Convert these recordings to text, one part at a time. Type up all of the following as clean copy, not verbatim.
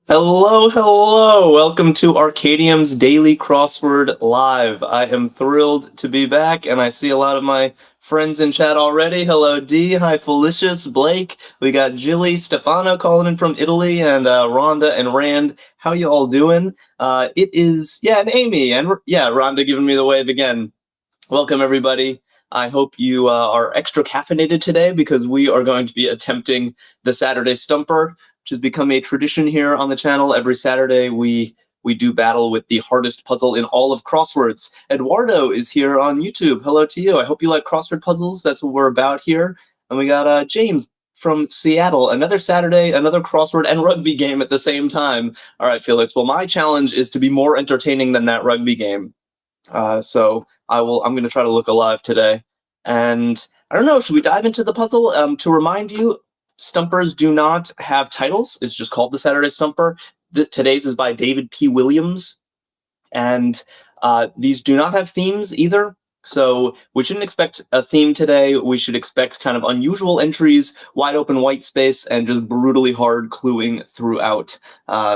Hello, hello. Welcome to Arkadium's Daily Crossword Live. I am thrilled to be back, and I see a lot of my friends in chat already. Hello, D. Hi, Felicius, Blake. We got Jilly, Stefano calling in from Italy, and Rhonda and Rand. How you all doing? And Amy, and Rhonda giving me the wave again. Welcome, everybody. I hope you are extra caffeinated today because we are going to be attempting the Saturday Stumper, which has become a tradition here on the channel. Every Saturday, we do battle with the hardest puzzle in all of crosswords. Eduardo is here on YouTube. Hello to you. I hope you like crossword puzzles. That's what we're about here. And we got James from Seattle. Another Saturday, another crossword and rugby game at the same time. All right, Felix. Well, my challenge is to be more entertaining than that rugby game. So I'm going to try to look alive today. And I don't know, should we dive into the puzzle? To remind you, Stumpers do not have titles. It's just called the Saturday Stumper. Today's is by David P. Williams. And these do not have themes either. So we shouldn't expect a theme today. We should expect kind of unusual entries, wide open white space, and just brutally hard cluing throughout.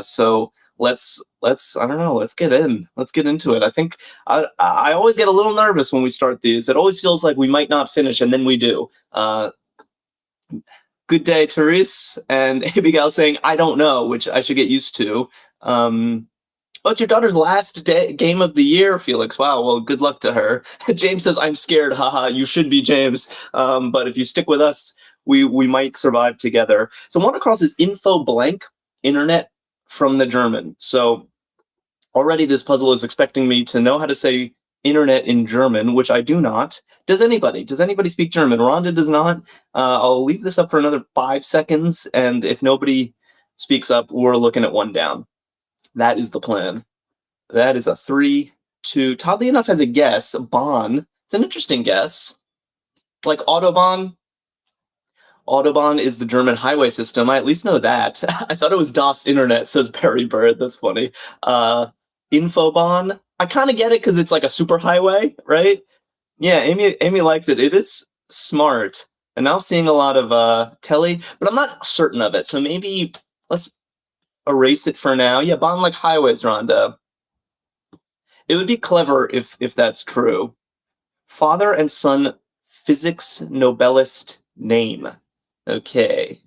So let's I don't know, let's get into it. I think I always get a little nervous when we start these. It always feels like we might not finish, and then we do. Good day, Therese, and Abigail saying I don't know, which I should get used to. Oh, it's your daughter's last game of the year, Felix. Wow, well, good luck to her. James says, I'm scared, haha, you should be, James. But if you stick with us, we might survive together. So one across is info blank, internet from the German. So already this puzzle is expecting me to know how to say internet in German, which I do not. Does anybody speak German? Rhonda does not. I'll leave this up for another 5 seconds, and if nobody speaks up, we're looking at one down. That is the plan. That is a 3, 2. Oddly enough, has a guess. Bahn. It's an interesting guess. Like Autobahn. Autobahn is the German highway system. I at least know that. I thought it was Das Internet, says Barry Bird. That's funny. Infobahn. I kind of get it because it's like a super highway, right? Yeah, Amy likes it. It is smart. And now I'm seeing a lot of telly, but I'm not certain of it. So maybe let's erase it for now. Yeah, Bahn like highways, Rhonda. It would be clever if that's true. Father and son physics Nobelist name. Okay.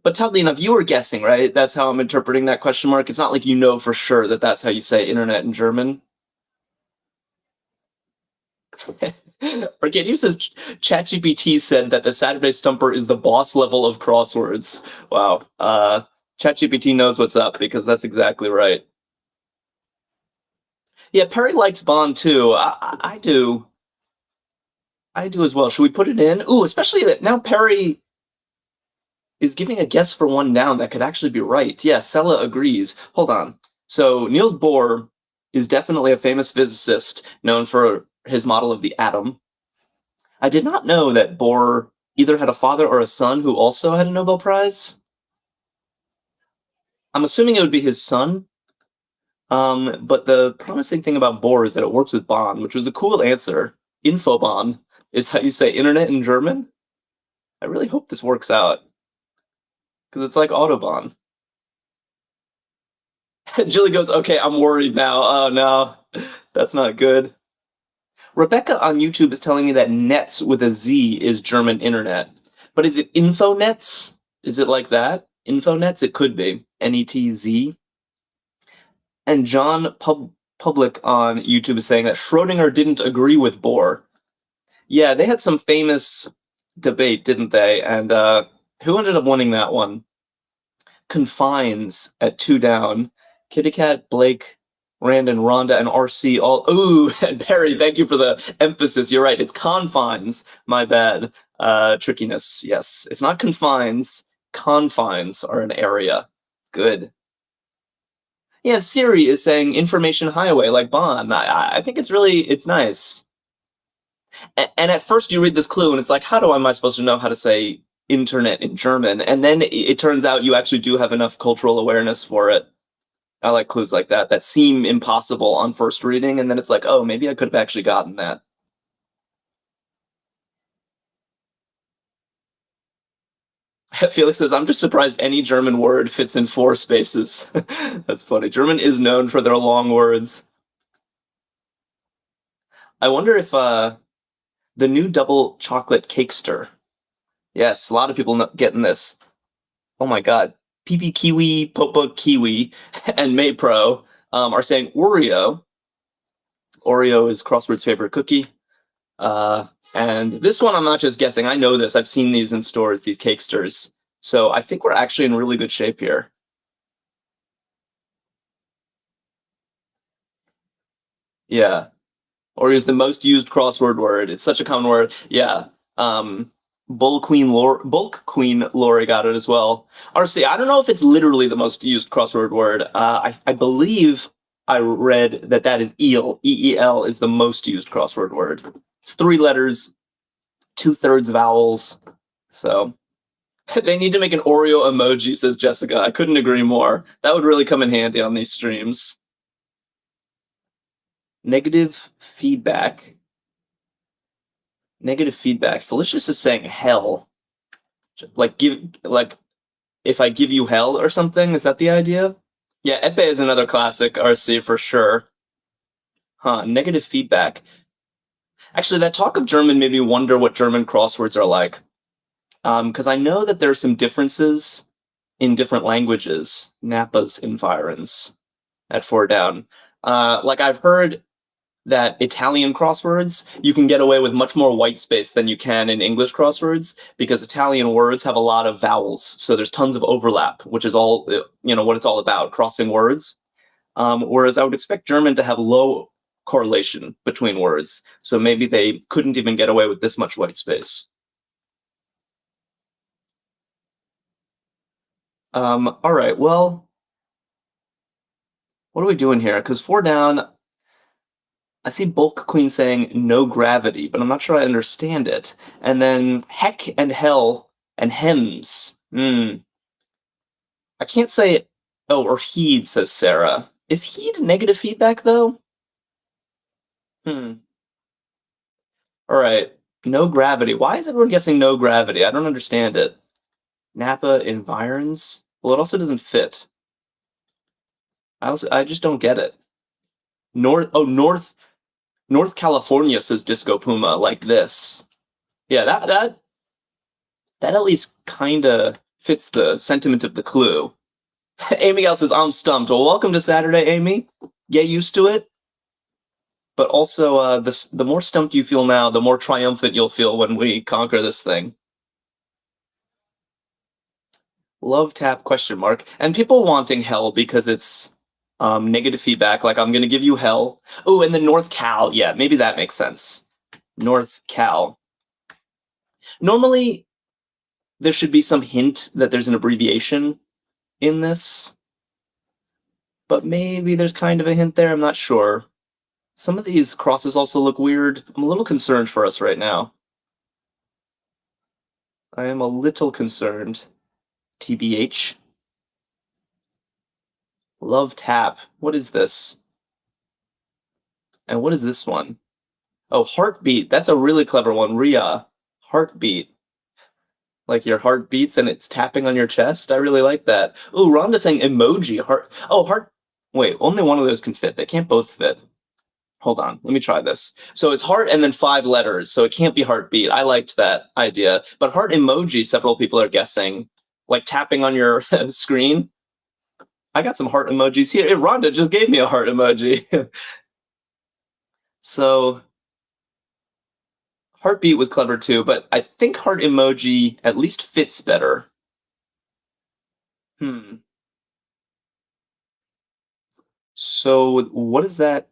But oddly enough, you were guessing, right? That's how I'm interpreting that question mark. It's not like you know for sure that that's how you say internet in German. Arkadium says ChatGPT said that the Saturday Stumper is the boss level of crosswords. Wow. ChatGPT knows what's up because that's exactly right. Yeah, Perry likes Bond too. I do. I do as well. Should we put it in? Ooh, especially that now Perry is giving a guess for one down that could actually be right. Yeah, Sella agrees. Hold on. So Niels Bohr is definitely a famous physicist known for his model of the atom. I did not know that Bohr either had a father or a son who also had a Nobel Prize. I'm assuming it would be his son. But the promising thing about Bohr is that it works with Bahn, which was a cool answer. Infobahn is how you say internet in German. I really hope this works out. Because it's like Autobahn. Julie goes, okay, I'm worried now. Oh, no. That's not good. Rebecca on YouTube is telling me that nets with a Z is German internet. But is it Infonets? Is it like that? Infonets? It could be. N-E-T-Z. And John Public on YouTube is saying that Schrodinger didn't agree with Bohr. Yeah, they had some famous debate, didn't they? And who ended up winning that one? Confines at 2 down. Kitty Cat, Blake, Rand, and Rhonda, and RC all. Ooh, and Perry, thank you for the emphasis. You're right. It's confines. My bad. Trickiness. Yes. It's not confines. Confines are an area. Good. Yeah, Siri is saying information highway like Bond. I think it's nice. And at first you read this clue and it's like, how am I supposed to know how to say internet in German? And then it turns out you actually do have enough cultural awareness for it. I like clues like that seem impossible on first reading, and then it's like, oh, maybe I could have actually gotten that. Felix says, I'm just surprised any German word fits in 4 spaces. That's funny. German is known for their long words. I wonder if the new double chocolate cakester. Yes, a lot of people getting this. Oh my god. PP Kiwi, Popa Kiwi, and Maypro are saying Oreo. Oreo is Crossword's favorite cookie. And this one I'm not just guessing. I know this. I've seen these in stores, these cakesters. So I think we're actually in really good shape here. Yeah. Oreo is the most used crossword word. It's such a common word. Yeah. Bulk Queen Lori got it as well. RC, I don't know if it's literally the most used crossword word. I believe I read that is eel. EEL is the most used crossword word. It's 3 letters, 2/3 vowels. So they need to make an Oreo emoji, says Jessica. I couldn't agree more. That would really come in handy on these streams. Negative feedback. Negative feedback. Felicious is saying hell. Like if I give you hell or something, is that the idea? Yeah, Epe is another classic RC for sure. Huh, negative feedback. Actually, that talk of German made me wonder what German crosswords are like. Because I know that there's some differences in different languages. Nappa's environs at 4 down. Like I've heard that Italian crosswords, you can get away with much more white space than you can in English crosswords because Italian words have a lot of vowels. So there's tons of overlap, which is all, what it's all about, crossing words. Whereas I would expect German to have low correlation between words. So maybe they couldn't even get away with this much white space. All right, well, what are we doing here? Because 4 down, I see Bulk Queen saying no gravity, but I'm not sure I understand it. And then heck and hell and hems. I can't say. Oh, or heed, says Sarah. Is heed negative feedback, though? All right. No gravity. Why is everyone guessing no gravity? I don't understand it. Napa environs? Well, it also doesn't fit. I just don't get it. North California, says Disco Puma, like this. Yeah, that at least kinda fits the sentiment of the clue. Amy Gal says, I'm stumped. Well, welcome to Saturday, Amy. Get used to it. But also, the more stumped you feel now, the more triumphant you'll feel when we conquer this thing. Love tap ? And people wanting hell because it's negative feedback, like I'm gonna give you hell. Oh, and the North Cal, yeah, maybe that makes sense. North Cal. Normally, there should be some hint that there's an abbreviation in this, but maybe there's kind of a hint there, I'm not sure. Some of these crosses also look weird. I'm a little concerned for us right now. I am a little concerned. TBH. Love tap. What is this? And what is this one? Oh, heartbeat. That's a really clever one. Ria. Heartbeat. Like your heart beats and it's tapping on your chest. I really like that. Ooh, Rhonda's saying emoji. Heart. Oh, heart. Wait, only one of those can fit. They can't both fit. Hold on, let me try this. So it's heart and then 5 letters, so it can't be heartbeat. I liked that idea. But heart emoji, several people are guessing. Like tapping on your screen. I got some heart emojis here. Rhonda just gave me a heart emoji. So heartbeat was clever too, but I think heart emoji at least fits better. So what does that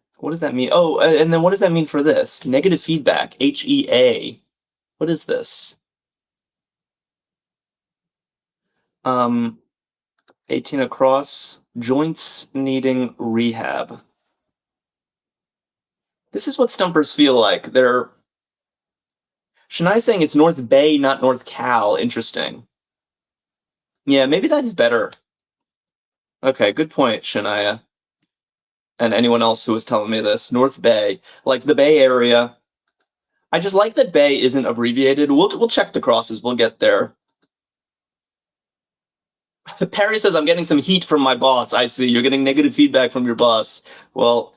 mean? Oh, and then what does that mean for this? Negative feedback, HEA. What is this? 18 across, joints needing rehab. This is what stumpers feel like. Shania's saying it's North Bay, not North Cal. Interesting. Yeah, maybe that is better. Okay, good point, Shania. And anyone else who was telling me this. North Bay. Like the Bay Area. I just like that Bay isn't abbreviated. We'll check the crosses. We'll get there. Perry says, I'm getting some heat from my boss. I see. You're getting negative feedback from your boss. Well,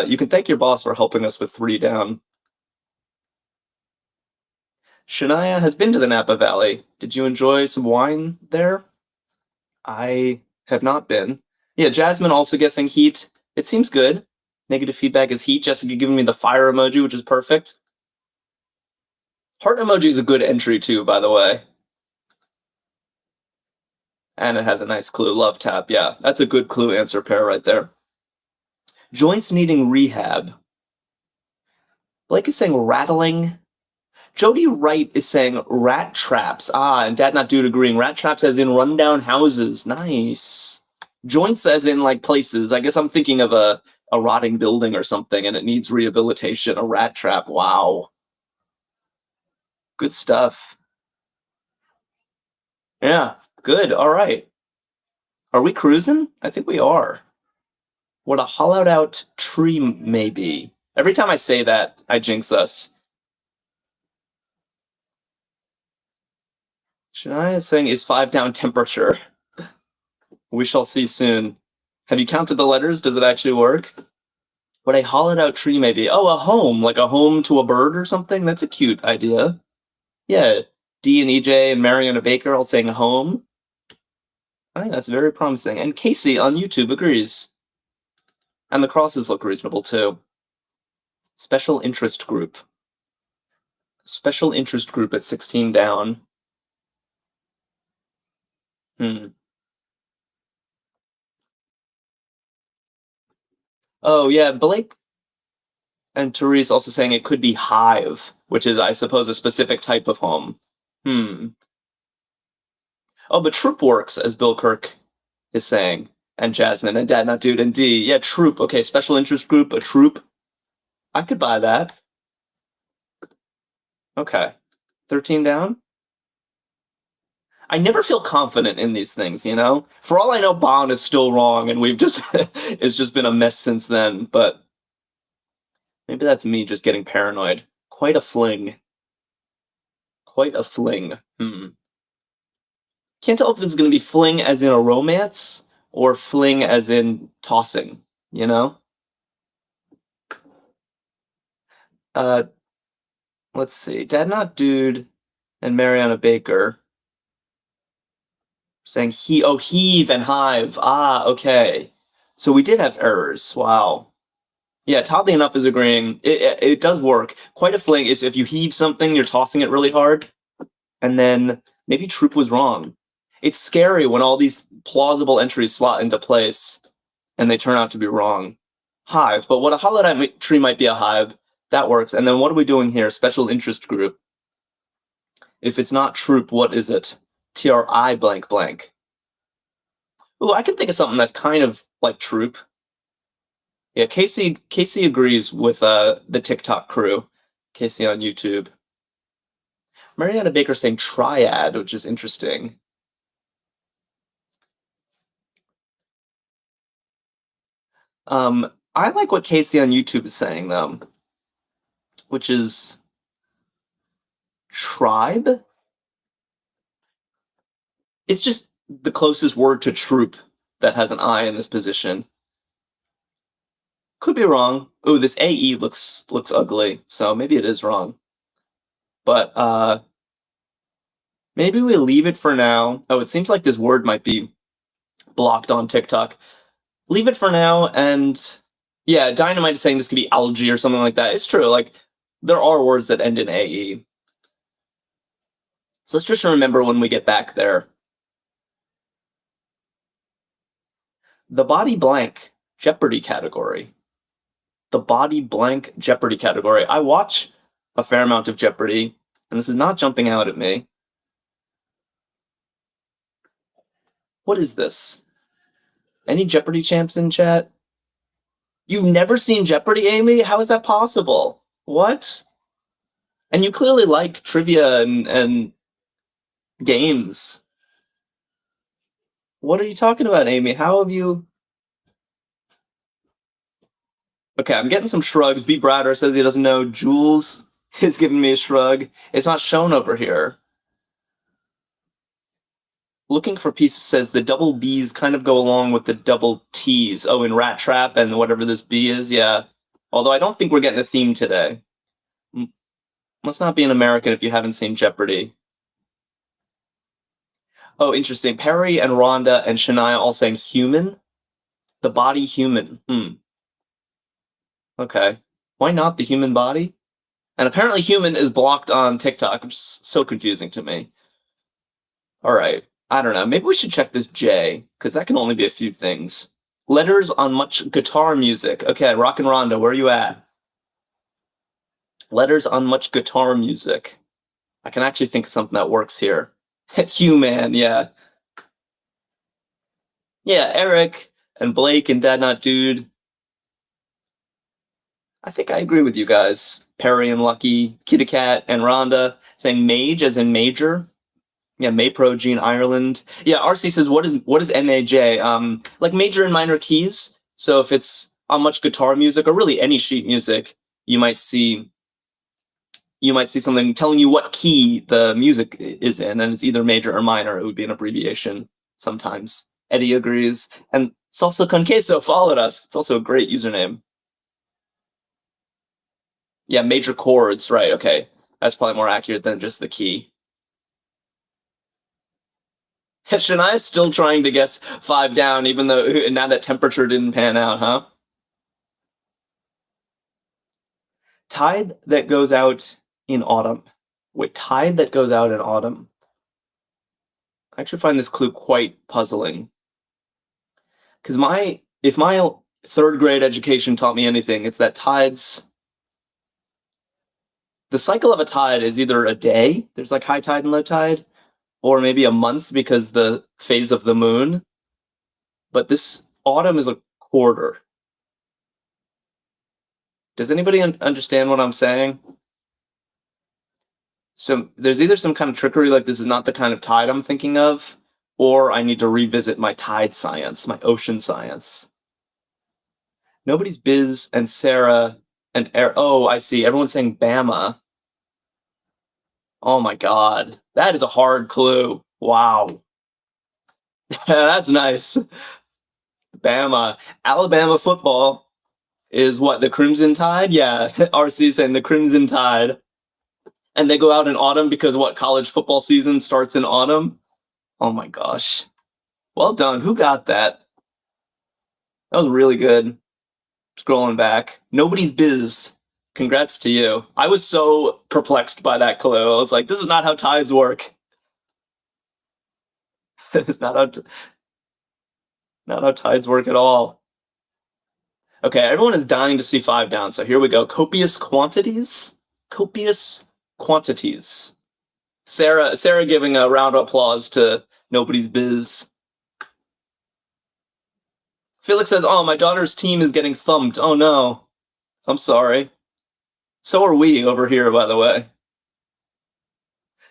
you can thank your boss for helping us with 3 down. Shania has been to the Napa Valley. Did you enjoy some wine there? I have not been. Yeah, Jasmine also guessing heat. It seems good. Negative feedback is heat. Jessica giving me the fire emoji, which is perfect. Heart emoji is a good entry too, by the way. And it has a nice clue. Love tap. Yeah, that's a good clue answer pair right there. Joints needing rehab. Blake is saying rattling. Jody Wright is saying rat traps. Ah, and Dad Not Dude agreeing. Rat traps as in rundown houses. Nice. Joints as in like places. I guess I'm thinking of a rotting building or something and it needs rehabilitation. A rat trap. Wow. Good stuff. Yeah, good. All right. Are we cruising? I think we are. What a hollowed out tree may be. Every time I say that, I jinx us. Shania is saying, is 5 down temperature? We shall see soon. Have you counted the letters? Does it actually work? What a hollowed out tree may be. Oh, a home, like a home to a bird or something? That's a cute idea. Yeah, D and EJ and Mariana Baker all saying home. I think that's very promising. And Casey on YouTube agrees. And the crosses look reasonable too. Special interest group. Special interest group at 16 down. Oh, yeah, Blake and Therese also saying it could be hive, which is, I suppose, a specific type of home. Oh, but troop works, as Bill Kirk is saying. And Jasmine and Dad Not Dude and D. Yeah, troop. Okay, special interest group, a troop. I could buy that. Okay. 13 down? I never feel confident in these things, you know? For all I know, Bond is still wrong, and we've just it's just been a mess since then, but maybe that's me just getting paranoid. Quite a fling. Quite a fling. Can't tell if this is going to be fling as in a romance or fling as in tossing, you know? Let's see. Dad Not Dude and Mariana Baker saying heave and hive. Ah, okay. So we did have errors. Wow. Yeah, Toddly Enough is agreeing. It does work. Quite a fling is if you heave something, you're tossing it really hard. And then maybe Troop was wrong. It's scary when all these plausible entries slot into place and they turn out to be wrong. Hive, but what a hollowed out tree might be a hive. That works. And then what are we doing here? Special interest group. If it's not Troop, what is it? TRI blank blank. Ooh, I can think of something that's kind of like Troop. Yeah, Casey agrees with the TikTok crew. Casey on YouTube. Mariana Baker saying triad, which is interesting. I like what Casey on YouTube is saying though, which is tribe. It's just the closest word to troop that has an I in this position. Could be wrong. Ooh, this AE looks ugly, so maybe it is wrong. But maybe we leave it for now. Oh, it seems like this word might be blocked on TikTok. Leave it for now, and yeah, Dynamite is saying this could be algae or something like that. It's true, like, there are words that end in AE. So let's just remember when we get back there. The body blank Jeopardy category. The body blank Jeopardy category. I watch a fair amount of Jeopardy, and this is not jumping out at me. What is this? Any Jeopardy champs in chat? You've never seen Jeopardy, Amy? How is that possible? What? And you clearly like trivia and games. What are you talking about, Amy? How have you... Okay, I'm getting some shrugs. B. Browder says he doesn't know. Jules is giving me a shrug. It's not shown over here. Looking for Pieces says the double B's kind of go along with the double T's. Oh, in Rat Trap and whatever this B is, yeah. Although I don't think we're getting a theme today. Must not be an American if you haven't seen Jeopardy. Oh, interesting. Perry and Rhonda and Shania all saying human? The body human. Okay. Why not the human body? And apparently human is blocked on TikTok, which is so confusing to me. All right. I don't know. Maybe we should check this J, because that can only be a few things. Letters on much guitar music. Okay, Rock and Rhonda, where are you at? Letters on much guitar music. I can actually think of something that works here. Human, yeah. Yeah, Eric and Blake and Dad Not Dude. I think I agree with you guys. Perry and Lucky, Kitty Cat and Rhonda saying mage as in major. Yeah, Maypro, Gene Ireland. Yeah, RC says what is MAJ? Like major and minor keys. So if it's on much guitar music or really any sheet music, you might see something telling you what key the music is in, and it's either major or minor. It would be an abbreviation sometimes. Eddie agrees. And Salsa Con Queso followed us. It's also a great username. Yeah, major chords, right, okay. That's probably more accurate than just the key. Shania's still trying to guess 5 down, even though now that temperature didn't pan out, huh? Tide that goes out in autumn. Wait, tide that goes out in autumn. I actually find this clue quite puzzling. Because if my 3rd grade education taught me anything, it's that tides. The cycle of a tide is either a day, there's like high tide and low tide, or maybe a month because the phase of the moon. But this autumn is a quarter. Does anybody understand what I'm saying? So there's either some kind of trickery, like this is not the kind of tide I'm thinking of, or I need to revisit my tide science, my ocean science. Nobody's Biz and Sarah and oh, I see. Everyone's saying Bama. Oh my god. That is a hard clue. Wow. That's nice. Bama. Alabama football is what, the Crimson Tide? Yeah, RC saying the Crimson Tide. And they go out in autumn because what, college football season starts in autumn? Oh my gosh. Well done. Who got that? That was really good. Scrolling back. Nobody's Biz. Congrats to you. I was so perplexed by that clue. I was like, this is not how tides work. It's not how tides work at all. Okay, everyone is dying to see 5 down, so here we go. Copious quantities? Copious quantities. Sarah giving a round of applause to Nobody's Biz. Felix says, oh, my daughter's team is getting thumped. Oh no. I'm sorry. So are we over here, by the way.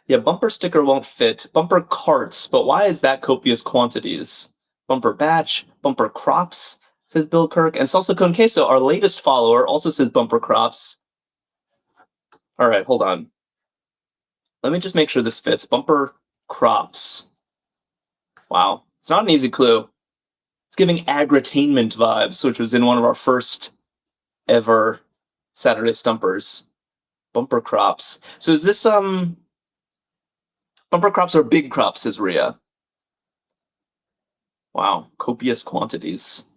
Yeah, bumper sticker won't fit. Bumper carts, but why is that copious quantities? Bumper batch, bumper crops, says Bill Kirk. And Salsa Con Queso, our latest follower, also says bumper crops. All right, hold on. Let me just make sure this fits. Bumper crops. Wow, it's not an easy clue. It's giving agritainment vibes, which was in one of our first ever Saturday Stumpers. Bumper crops. So is this, bumper crops are big crops, says Rhea. Wow, copious quantities.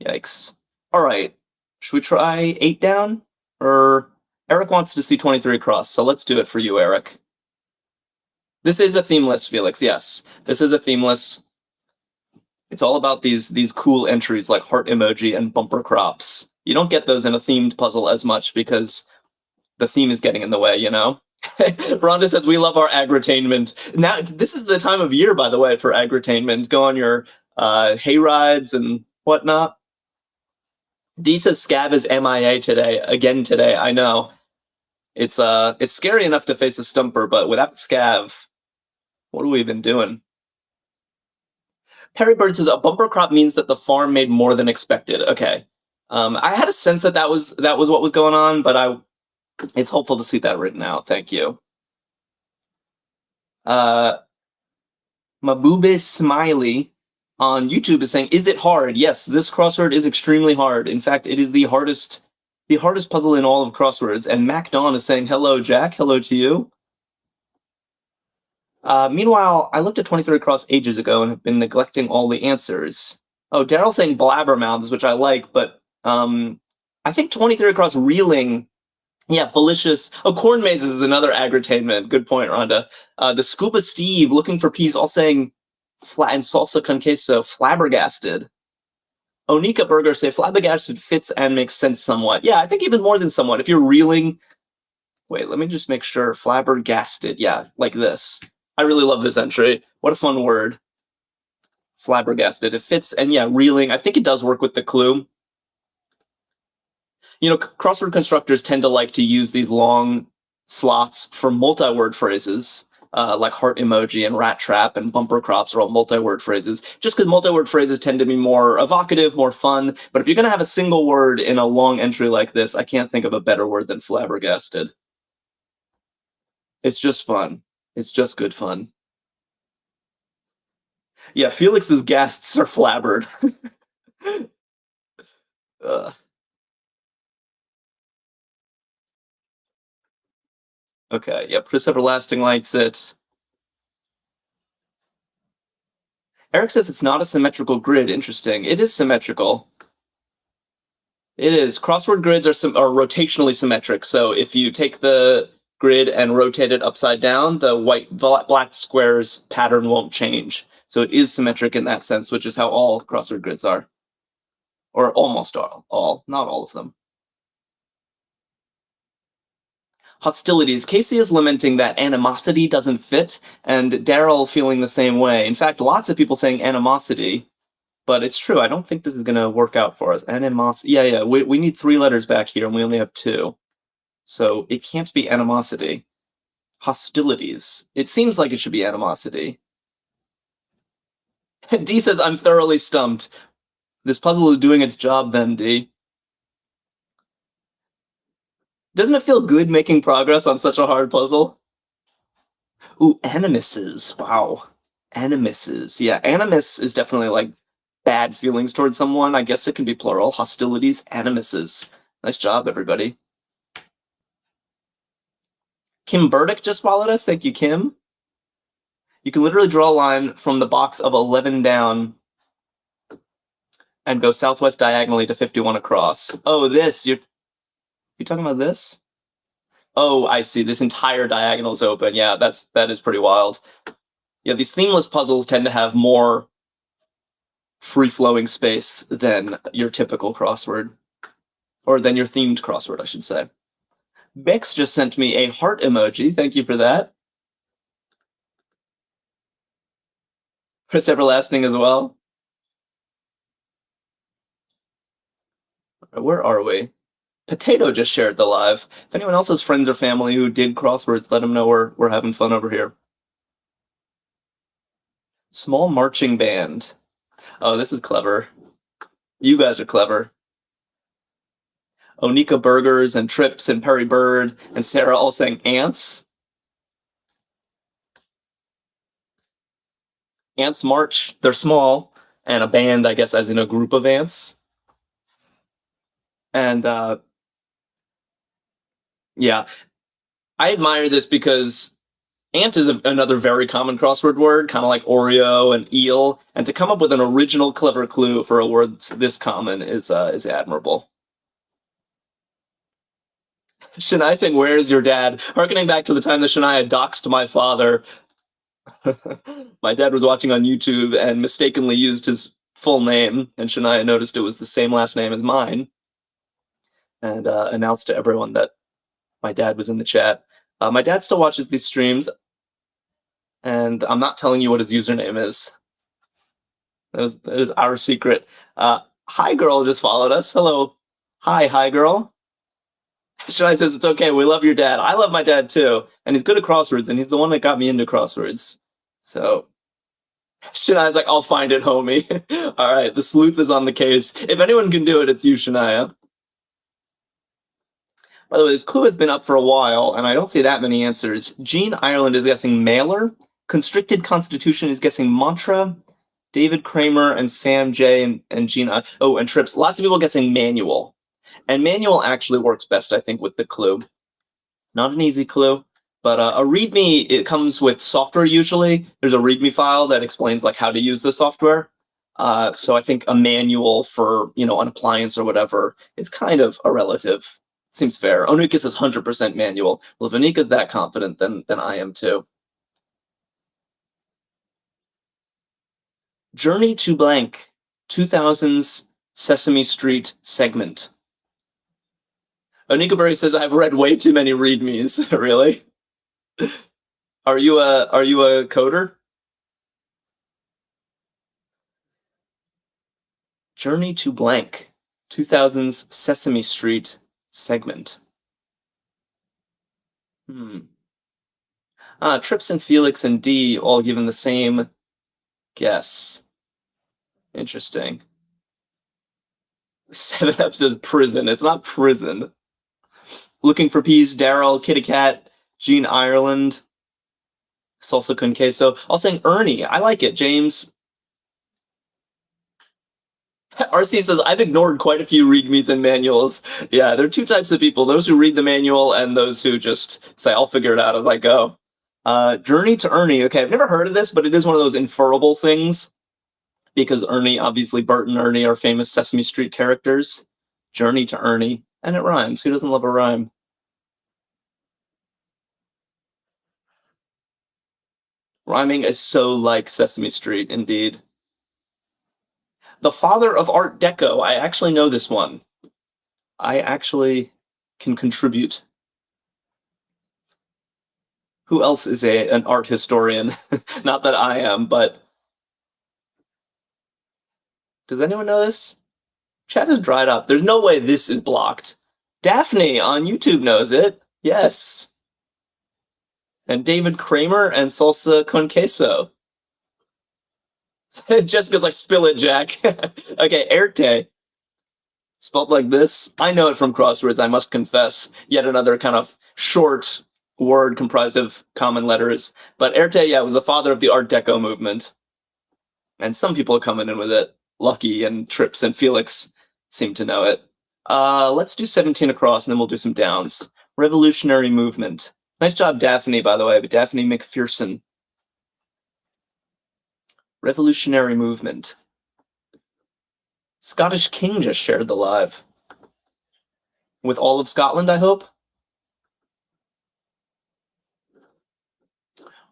Yikes. All right, should we try 8 down? Or Eric wants to see 23 across, so let's do it for you, Eric. This is a theme list, Felix, yes. This is a theme list. It's all about these cool entries like heart emoji and bumper crops. You don't get those in a themed puzzle as much because the theme is getting in the way, you know? Rhonda says, we love our agritainment. Now, this is the time of year, by the way, for agritainment. Go on your hay rides and whatnot. D says Scab is MIA today. Again today, I know. It's scary enough to face a stumper, but without Scav, what are we even doing? Perry Bird says, a bumper crop means that the farm made more than expected. Okay. I had a sense that was what was going on, but it's helpful to see that written out. Thank you. Mabube Smiley on YouTube is saying, "Is it hard?" Yes, this crossword is extremely hard. In fact, it is the hardest puzzle in all of crosswords. And Mac Dawn is saying, "Hello, Jack. Hello to you." Meanwhile, I looked at 23 across ages ago and have been neglecting all the answers. Oh, Daryl's saying blabbermouths, which I like, but I think 23 across reeling. Yeah, Felicious. Oh, corn mazes is another aggretainment. Good point, Rhonda. The Scuba Steve looking for peas, all saying flat and salsa con queso, flabbergasted. Onika Burger say flabbergasted fits and makes sense somewhat. Yeah, I think even more than somewhat. If you're reeling, wait, let me just make sure. Flabbergasted. Yeah, like this. I really love this entry. What a fun word. Flabbergasted. It fits, and yeah, reeling. I think it does work with the clue. You know, crossword constructors tend to like to use these long slots for multi-word phrases, like heart emoji and rat trap and bumper crops are all multi-word phrases, just because multi-word phrases tend to be more evocative, more fun. But if you're going to have a single word in a long entry like this, I can't think of a better word than flabbergasted. It's just fun. It's just good fun. Yeah, Felix's guests are flabbered. Okay, yeah, Chris Everlasting likes it. Eric says it's not a symmetrical grid. Interesting. It is symmetrical. It is. Crossword grids are rotationally symmetric. So if you take the grid and rotate it upside down, the black squares pattern won't change. So it is symmetric in that sense, which is how all crossword grids are. Or almost all, not all of them. Hostilities. Casey is lamenting that animosity doesn't fit, and Daryl feeling the same way. In fact, lots of people saying animosity, but it's true. I don't think this is going to work out for us. Animosity. Yeah. We need 3 letters back here, and we only have 2. So it can't be animosity. Hostilities. It seems like it should be animosity. D says, I'm thoroughly stumped. This puzzle is doing its job then, D. Doesn't it feel good making progress on such a hard puzzle? Ooh, animuses. Wow. Animuses. Yeah, animus is definitely like bad feelings towards someone. I guess it can be plural. Hostilities, animuses. Nice job, everybody. Kim Burdick just followed us. Thank you, Kim. You can literally draw a line from the box of 11 down and go southwest diagonally to 51 across. Oh, this. You're talking about this? Oh, I see. This entire diagonal is open. Yeah, that is pretty wild. Yeah, these themeless puzzles tend to have more free-flowing space than your typical crossword. Or than your themed crossword, I should say. Bex just sent me a heart emoji. Thank you for that. Chris Everlasting as well. Where are we? Potato just shared the live. If anyone else has friends or family who did crosswords, let them know we're having fun over here. Small marching band. Oh, this is clever. You guys are clever. Onika Burgers and Trips and Perry Bird and Sarah all saying ants. Ants march. They're small. And a band, I guess, as in a group of ants. And yeah, I admire this because ant is another very common crossword word, kind of like Oreo and eel. And to come up with an original, clever clue for a word this common is admirable. Shania saying, "Where's your dad?" Harkening back to the time that Shania doxed my father. My dad was watching on YouTube and mistakenly used his full name, and Shania noticed it was the same last name as mine, and announced to everyone that my dad was in the chat. My dad still watches these streams, and I'm not telling you what his username is. That is our secret. Hi Girl just followed us. Hello. Hi Girl. Shai says, it's okay, we love your dad. I love my dad too, and he's good at crosswords, and he's the one that got me into crosswords. So, Shania's like, I'll find it, homie. All right, the sleuth is on the case. If anyone can do it, it's you, Shania. By the way, this clue has been up for a while, and I don't see that many answers. Jean Ireland is guessing mailer. Constricted Constitution is guessing mantra. David Kramer and Sam J and Gina. Oh, and Trips. Lots of people guessing manual. And manual actually works best, I think, with the clue. Not an easy clue, but a README, it comes with software usually. There's a README file that explains like how to use the software. So I think a manual for, an appliance or whatever is kind of a relative. Seems fair. Onuka says 100% manual. Well, if Onika's that confident, then I am too. Journey to Blank, 2000s Sesame Street segment. Onika Berry says I've read way too many READMEs. Really? Are you a coder? Journey to Blank, 2000s Sesame Street segment. Trips and Felix and D all given the same guess. Interesting. 7-Up says prison. It's not prison. Looking for Peas, Daryl, Kitty Cat, Gene Ireland, Salsa con Queso. All saying Ernie. I like it, James. RC says, I've ignored quite a few READMEs and manuals. Yeah, there are two types of people. Those who read the manual and those who just say, I'll figure it out as I go. Journey to Ernie. Okay, I've never heard of this, but it is one of those inferable things. Because Ernie, obviously, Bert and Ernie are famous Sesame Street characters. Journey to Ernie. And it rhymes. Who doesn't love a rhyme? Rhyming is so like Sesame Street, indeed. The father of Art Deco. I actually know this one. I actually can contribute. Who else is an art historian? Not that I am, but... Does anyone know this? Chat has dried up. There's no way this is blocked. Daphne on YouTube knows it. Yes. And David Kramer and Salsa con Queso. Jessica's like, spill it, Jack. Okay, Erte. Spelled like this. I know it from crosswords, I must confess. Yet another kind of short word comprised of common letters. But Erte, yeah, was the father of the Art Deco movement. And some people are coming in with it. Lucky and Trips and Felix seem to know it. Let's do 17 across, and then we'll do some downs. Revolutionary movement. Nice job, Daphne, by the way, but Daphne McPherson. Revolutionary movement. Scottish King just shared the live. With all of Scotland, I hope?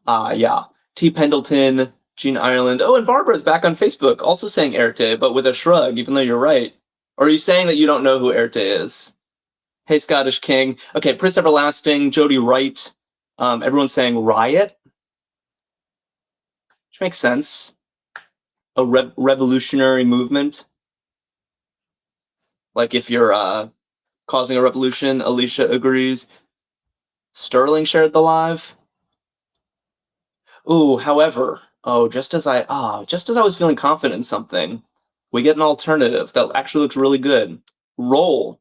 Yeah. T. Pendleton, Gene Ireland. Oh, and Barbara's back on Facebook, also saying Erte, but with a shrug, even though you're right. Or are you saying that you don't know who Erte is? Hey, Scottish King. Okay, Pris Everlasting, Jody Wright. Everyone's saying Riot. Which makes sense. A revolutionary movement. Like if you're causing a revolution, Alicia agrees. Sterling shared the live. Ooh, however, just as I was feeling confident in something, we get an alternative that actually looks really good. Roll.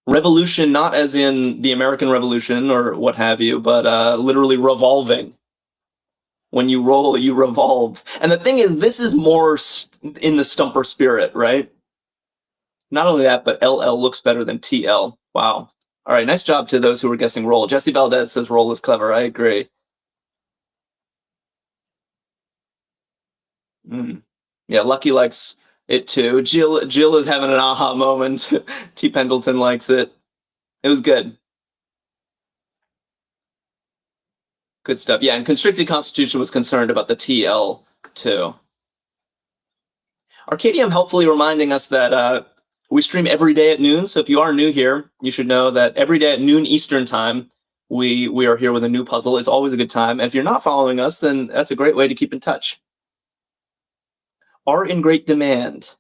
Revolution, not as in the American Revolution or what have you, but literally revolving. When you roll, you revolve. And the thing is, this is more in the Stumper spirit, right? Not only that, but LL looks better than TL. Wow. All right, nice job to those who were guessing roll. Jesse Valdez says roll is clever. I agree. Yeah, Lucky likes it too. Jill is having an aha moment. T. Pendleton likes it. It was good. Good stuff. Yeah, and Constricted Constitution was concerned about the TL too. Arkadium helpfully reminding us that we stream every day at noon. So if you are new here, you should know that every day at noon Eastern time, we are here with a new puzzle. It's always a good time. And if you're not following us, then that's a great way to keep in touch. Are in great demand.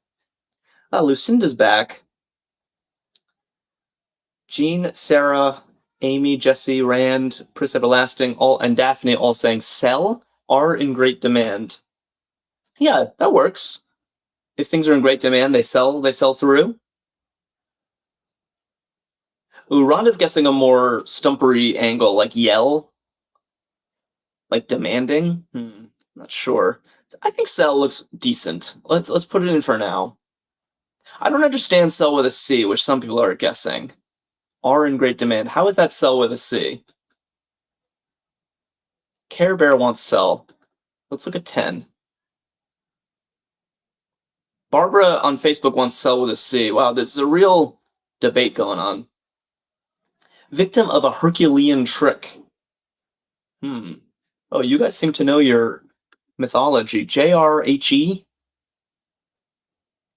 Lucinda's back. Jean, Sarah, Amy, Jesse, Rand, Pris Everlasting, and Daphne all saying sell are in great demand. Yeah, that works. If things are in great demand, they sell through. Ooh, Rhonda's guessing a more stumpery angle, like yell. Like demanding? Not sure. I think sell looks decent. Let's put it in for now. I don't understand sell with a C, which some people are guessing. Are in great demand. How is that sell with a C? Care Bear wants sell. Let's look at 10. Barbara on Facebook wants sell with a C. Wow, this is a real debate going on. Victim of a Herculean trick. Oh, you guys seem to know your mythology. JRHE?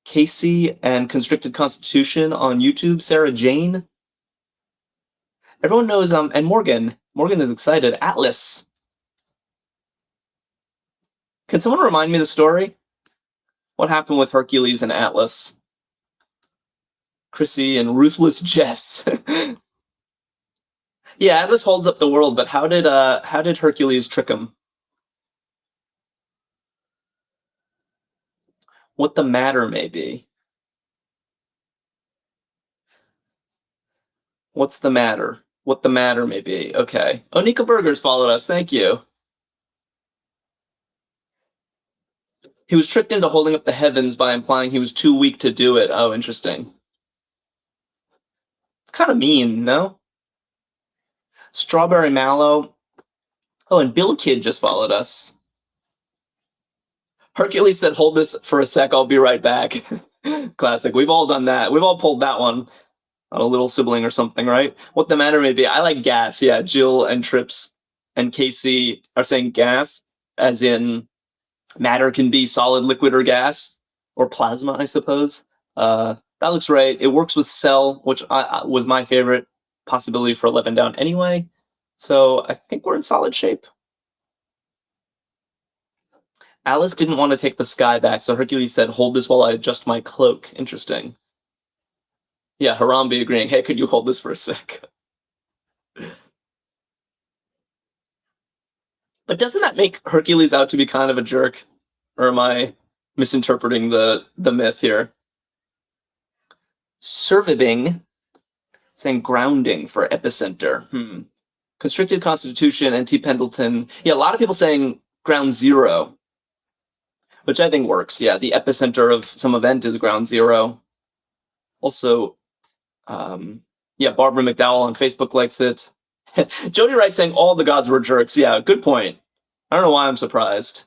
Casey and Constricted Constitution on YouTube. Sarah Jane. Everyone knows, and Morgan. Morgan is excited. Atlas. Can someone remind me the story? What happened with Hercules and Atlas? Chrissy and Ruthless Jess. Yeah, Atlas holds up the world, but how did Hercules trick him? What the matter may be. What's the matter? What the matter may be. Okay. Onika Burgers followed us. Thank you. He was tricked into holding up the heavens by implying he was too weak to do it. Oh, interesting. It's kind of mean, no? Strawberry Mallow. Oh, and Bill Kid just followed us. Hercules said, hold this for a sec, I'll be right back. Classic. We've all done that. We've all pulled that one on a little sibling or something, right? What the matter may be. I like gas. Yeah, Jill and Trips and Casey are saying gas, as in matter can be solid, liquid, or gas, or plasma, I suppose. That looks right. It works with cell, which was my favorite possibility for 11 down anyway. So I think we're in solid shape. Alice didn't want to take the sky back, so Hercules said, hold this while I adjust my cloak. Interesting. Yeah, Harambe agreeing, hey, could you hold this for a sec? But doesn't that make Hercules out to be kind of a jerk? Or am I misinterpreting the myth here? Servibing, saying grounding for epicenter. Constricted Constitution and T. Pendleton. Yeah, a lot of people saying ground zero, which I think works. Yeah, the epicenter of some event is ground zero. Also, yeah, Barbara McDowell on Facebook likes it. Jody Wright saying all the gods were jerks. Yeah, good point. I don't know why I'm surprised.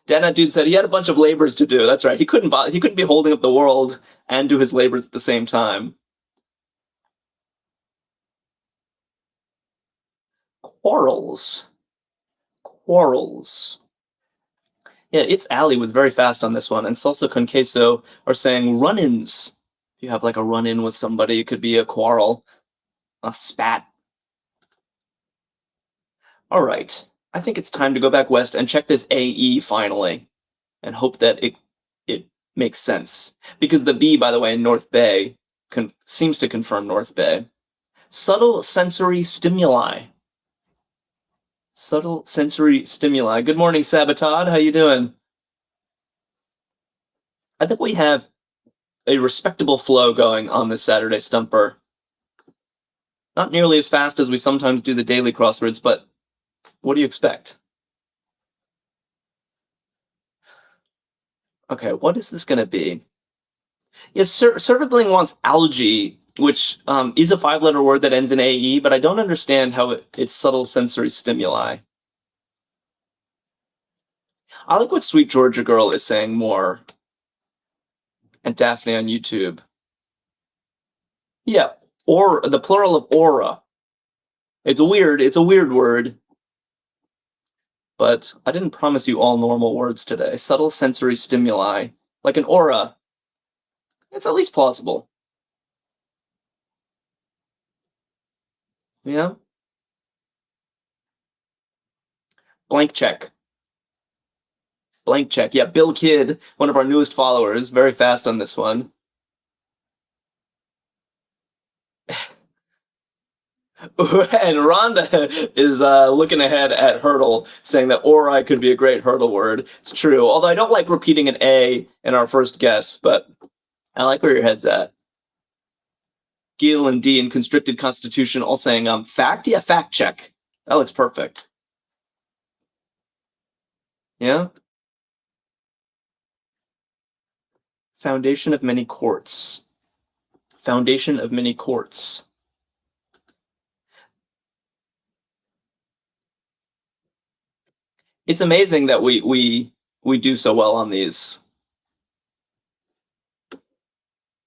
Dana Dude said he had a bunch of labors to do. That's right. He couldn't be holding up the world and do his labors at the same time. Quarrels. Yeah, It's Alley was very fast on this one, and Salsa con Queso are saying run-ins. If you have like a run-in with somebody, it could be a quarrel, a spat. All right, I think it's time to go back west and check this AE finally, and hope that it makes sense. Because the B, by the way, in North Bay seems to confirm North Bay. Subtle sensory stimuli. Subtle sensory stimuli. Good morning, Sabotage. How you doing? I think we have a respectable flow going on this Saturday Stumper. Not nearly as fast as we sometimes do the daily crosswords, but what do you expect? Okay, what is this going to be? Yes, Servabling wants algae, which is a 5-letter word that ends in AE, but I don't understand how it's subtle sensory stimuli. I like what Sweet Georgia Girl is saying more. And Daphne on YouTube. Yeah, or the plural of aura. It's a weird word. But I didn't promise you all normal words today. Subtle sensory stimuli, like an aura. It's at least plausible. Yeah? Blank check. Blank check. Yeah, Bill Kidd, one of our newest followers, very fast on this one. And Rhonda is looking ahead at hurdle, saying that Ori could be a great hurdle word. It's true, although I don't like repeating an A in our first guess, but I like where your head's at. Gil and D in Constricted Constitution all saying fact. Yeah, fact check. That looks perfect. Yeah. Foundation of many courts. Foundation of many courts. It's amazing that we do so well on these.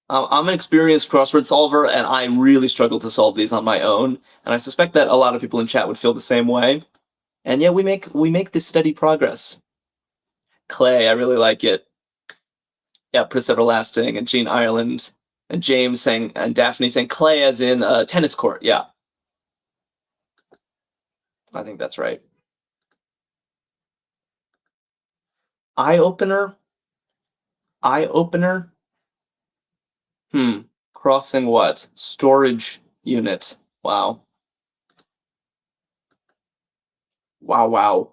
I'm an experienced crossword solver, and I really struggle to solve these on my own. And I suspect that a lot of people in chat would feel the same way. And yeah, we make this steady progress. Clay, I really like it. Yeah, Pris Everlasting and Jean Ireland and James saying and Daphne saying clay as in tennis court. Yeah, I think that's right. Eye opener. Eye opener. Crossing what? Storage unit. Wow. Wow, wow.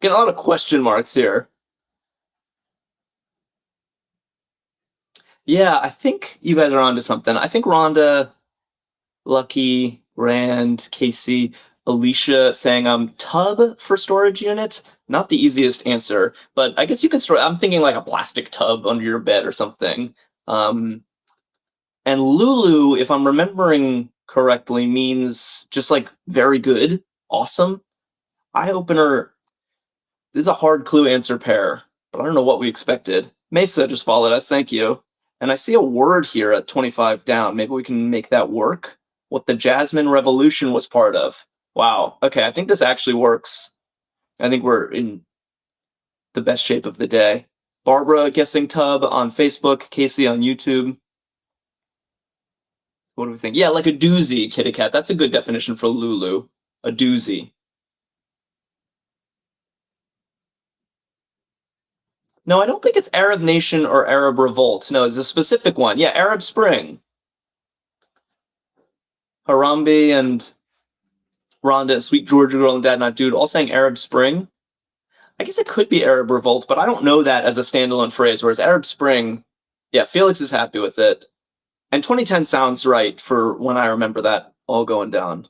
Getting a lot of question marks here. Yeah, I think you guys are onto something. I think Rhonda, Lucky, Rand, Casey, Alicia saying tub for storage unit. Not the easiest answer, but I guess you can store. I'm thinking like a plastic tub under your bed or something. And Lulu, if I'm remembering correctly, means just like very good, awesome. Eye opener. This is a hard clue answer pair, but I don't know what we expected. Mesa just followed us. Thank you. And I see a word here at 25 down. Maybe we can make that work. What the Jasmine Revolution was part of. Wow. Okay, I think this actually works. I think we're in the best shape of the day. Barbara guessing tub on Facebook, Casey on YouTube. What do we think? Yeah, like a doozy, Kitty Cat. That's a good definition for Lulu. A doozy. No, I don't think it's Arab Nation or Arab Revolt. No, it's a specific one. Yeah, Arab Spring. Harambe and Rhonda and Sweet Georgia Girl and Dad Not Dude all saying Arab Spring. I guess it could be Arab Revolt, but I don't know that as a standalone phrase, whereas Arab Spring, yeah, Felix is happy with it. And 2010 sounds right for when I remember that all going down.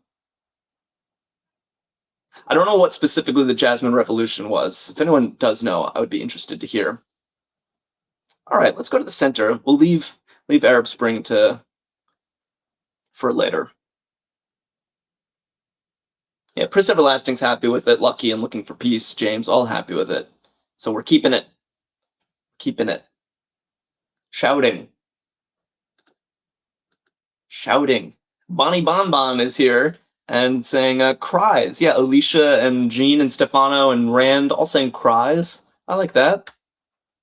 I don't know what specifically the Jasmine Revolution was. If anyone does know, I would be interested to hear. All right, let's go to the center. We'll leave Arab Spring for later. Yeah, Pris Everlasting's happy with it. Lucky and Looking for Peace. James, all happy with it. So we're keeping it. Keeping it. Shouting. Shouting. Bonnie Bonbon is here and saying cries. Yeah, Alicia and Jean and Stefano and Rand all saying cries. I like that.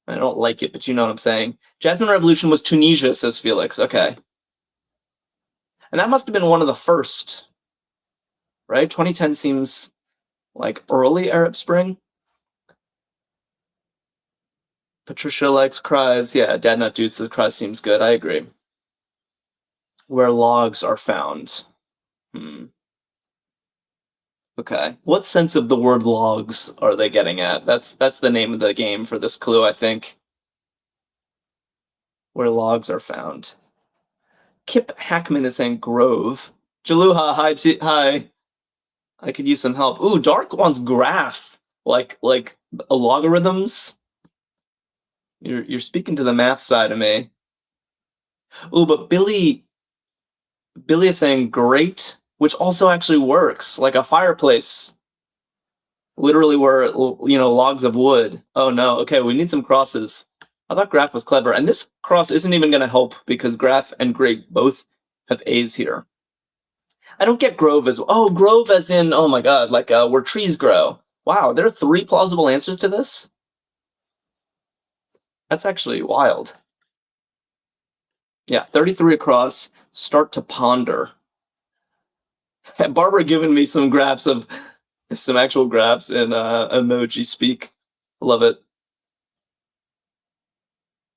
I don't like it, but you know what I'm saying. Jasmine Revolution was Tunisia, says Felix. Okay. And that must have been one of the first, right? 2010 seems like early Arab Spring. Patricia likes cries. Yeah, Dad Not Dude says cries seems good. I agree. Where logs are found. Okay. What sense of the word logs are they getting at? That's the name of the game for this clue, I think. Where logs are found. Kip Hackman is saying grove. Jaluha, hi. I could use some help. Ooh, Dark wants graph. Like logarithms. You're speaking to the math side of me. Ooh, but Billy is saying great, which also actually works, like a fireplace. Literally where, logs of wood. Oh no, okay, we need some crosses. I thought graph was clever, and this cross isn't even gonna help because graph and great both have A's here. I don't get grove as grove as in, oh my god, like where trees grow. Wow, there are 3 plausible answers to this? That's actually wild. Yeah, 33 across. Start to ponder. Barbara giving me some graphs of some actual graphs in emoji speak. Love it.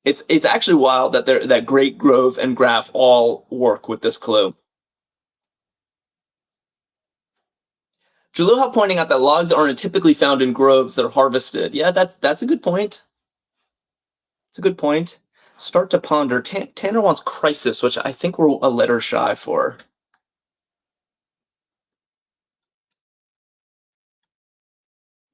It's actually wild that great, grove, and graph all work with this clue. Jaluha pointing out that logs aren't typically found in groves that are harvested. Yeah, that's a good point. It's a good point. Start to ponder. Tanner wants crisis, which I think we're a letter shy for.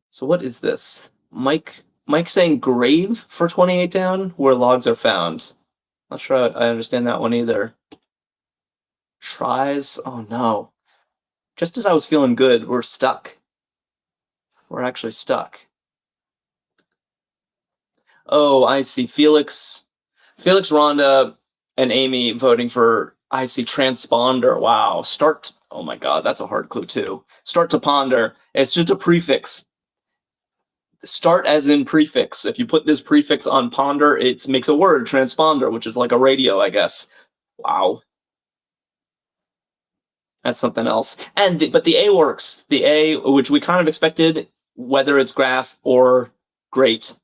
So what is this? Mike saying grave for 28 down, where logs are found. Not sure I understand that one either. Tries. Oh no. Just as I was feeling good, we're stuck. We're actually stuck. Oh, I see. Felix, Rhonda, and Amy voting for, I see, transponder. Wow. Start. Oh my God, that's a hard clue too. Start to ponder. It's just a prefix. Start as in prefix. If you put this prefix on ponder, it makes a word, transponder, which is like a radio, I guess. Wow. That's something else. But the A works. The A, which we kind of expected, whether it's graph or great.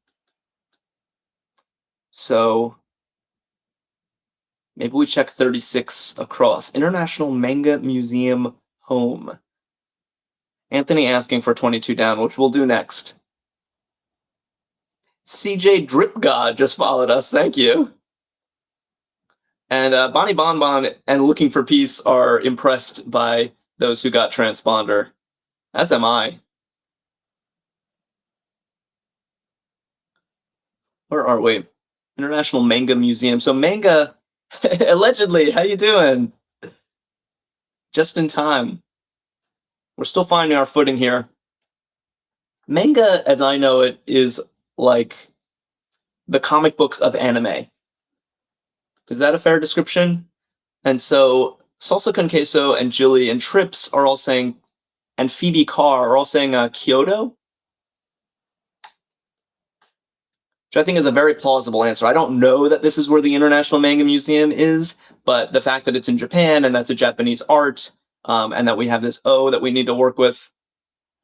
So maybe we check 36 across. International Manga Museum Home. Anthony asking for 22 down, which we'll do next. CJ Drip God just followed us. Thank you. And Bonnie Bonbon and Looking for Peace are impressed by those who got transponder. As am I. Where are we? International Manga Museum. So manga, allegedly, how you doing? Just in time. We're still finding our footing here. Manga, as I know it, is like the comic books of anime. Is that a fair description? And so Salsa con Queso and Jilly and Trips are all saying, and Phoebe Carr are all saying Kyoto, which I think is a very plausible answer. I don't know that this is where the International Manga Museum is, but the fact that it's in Japan and that's a Japanese art, and that we have this O that we need to work with,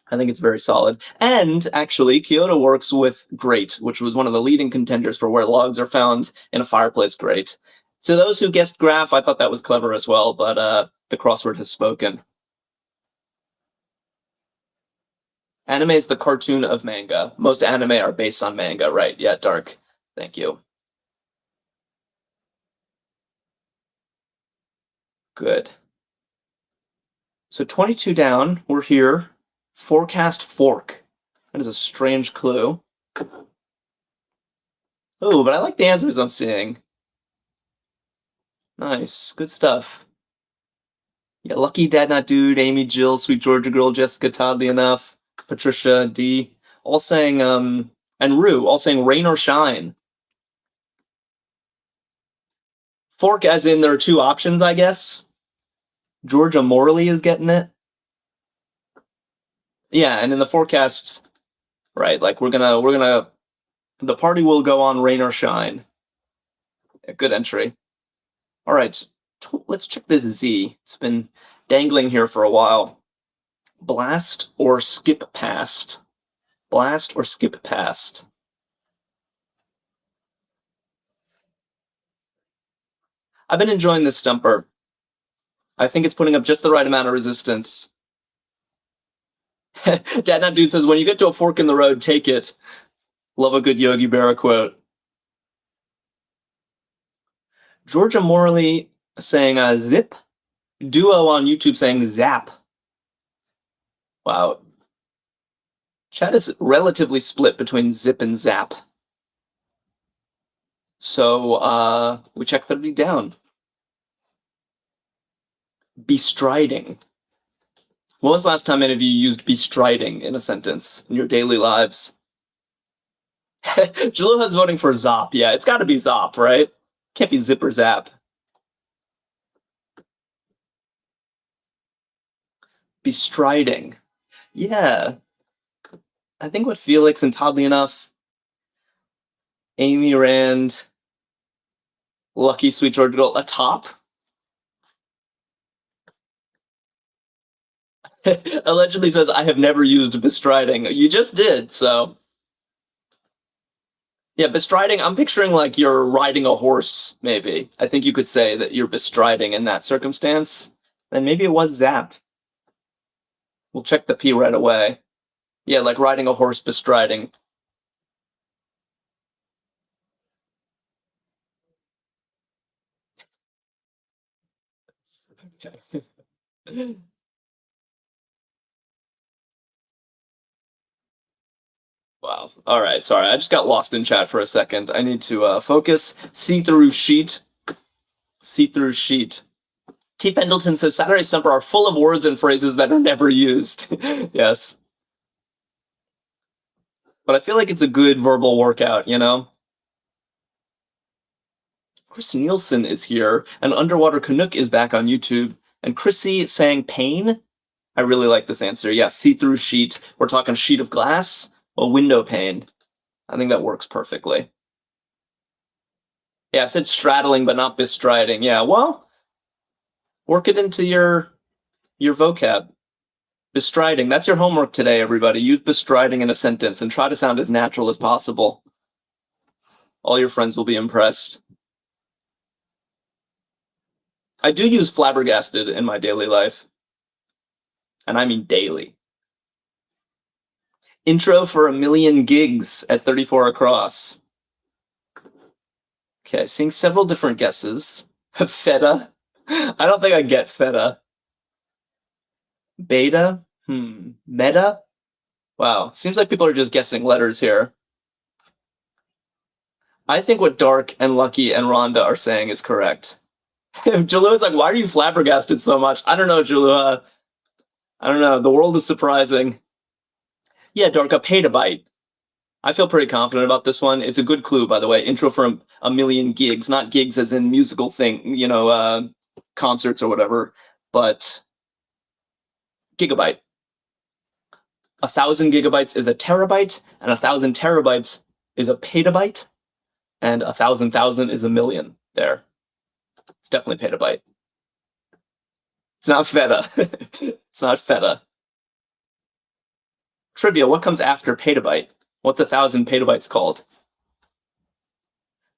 I think it's very solid. And actually, Kyoto works with grate, which was one of the leading contenders for where logs are found in a fireplace grate. To those who guessed graph, I thought that was clever as well, but the crossword has spoken. Anime is the cartoon of manga. Most anime are based on manga, right? Yeah, Dark. Thank you. Good. So 22 down, we're here. Forecast fork. That is a strange clue. Oh, but I like the answers I'm seeing. Nice, good stuff. Yeah, Lucky Dad Not Dude, Amy, Jill, Sweet Georgia Girl, Jessica, Toddly Enough, Patricia, D, all saying, and Rue, all saying rain or shine. Fork as in there are two options, I guess. Georgia Morley is getting it. Yeah, and in the forecast, right, like we're gonna, the party will go on rain or shine. Yeah, good entry. All right, let's check this Z. It's been dangling here for a while. Blast or skip past? Blast or skip past? I've been enjoying this stumper. I think it's putting up just the right amount of resistance. Dad Not Dude says, when you get to a fork in the road, take it. Love a good Yogi Berra quote. Georgia Morley saying zip. Duo on YouTube saying zap. Wow. Chat is relatively split between zip and zap. So we check 30 down. Bestriding. When was the last time any of you used bestriding in a sentence in your daily lives? Jalilha's voting for Zop. Yeah, it's got to be Zop, right? Can't be Zip or Zap. Bestriding. Yeah. I think what Felix and Toddly Enough, Amy Rand, Lucky Sweet Georgia Girl, a top? Allegedly says, I have never used bestriding. You just did, so. Yeah, bestriding, I'm picturing like you're riding a horse, maybe. I think you could say that you're bestriding in that circumstance. Then maybe it was Zap. We'll check the P right away. Yeah, like riding a horse bestriding. Wow. All right. Sorry, I just got lost in chat for a second. I need to focus. See-through sheet. See-through sheet. T. Pendleton says Saturday Stumper are full of words and phrases that are never used. Yes. But I feel like it's a good verbal workout, you know? Chris Nielsen is here, and Underwater Canuck is back on YouTube. And Chrissy saying pain? I really like this answer. Yeah, see-through sheet. We're talking sheet of glass, a window pane. I think that works perfectly. Yeah, I said straddling, but not bestriding. Yeah, well, work it into your vocab. Bestriding. That's your homework today, everybody. Use bestriding in a sentence and try to sound as natural as possible. All your friends will be impressed. I do use flabbergasted in my daily life. And I mean daily. Intro for 1,000,000 gigs at 34 across. Okay, seeing several different guesses. Feta. I don't think I get feta. Beta? Meta? Wow, seems like people are just guessing letters here. I think what Dark and Lucky and Rhonda are saying is correct. Jalua's like, why are you flabbergasted so much? I don't know, Jalua. I don't know. The world is surprising. Yeah, Dark, a petabyte. I feel pretty confident about this one. It's a good clue, by the way. Intro for 1,000,000 gigs, not gigs as in musical thing, you know, concerts or whatever, but gigabyte. 1,000 gigabytes is a terabyte, and 1,000 terabytes is a petabyte, and 1,000,000 is a million. There. It's definitely petabyte. It's not feta. It's not feta. Trivia, what comes after petabyte? What's 1,000 petabytes called?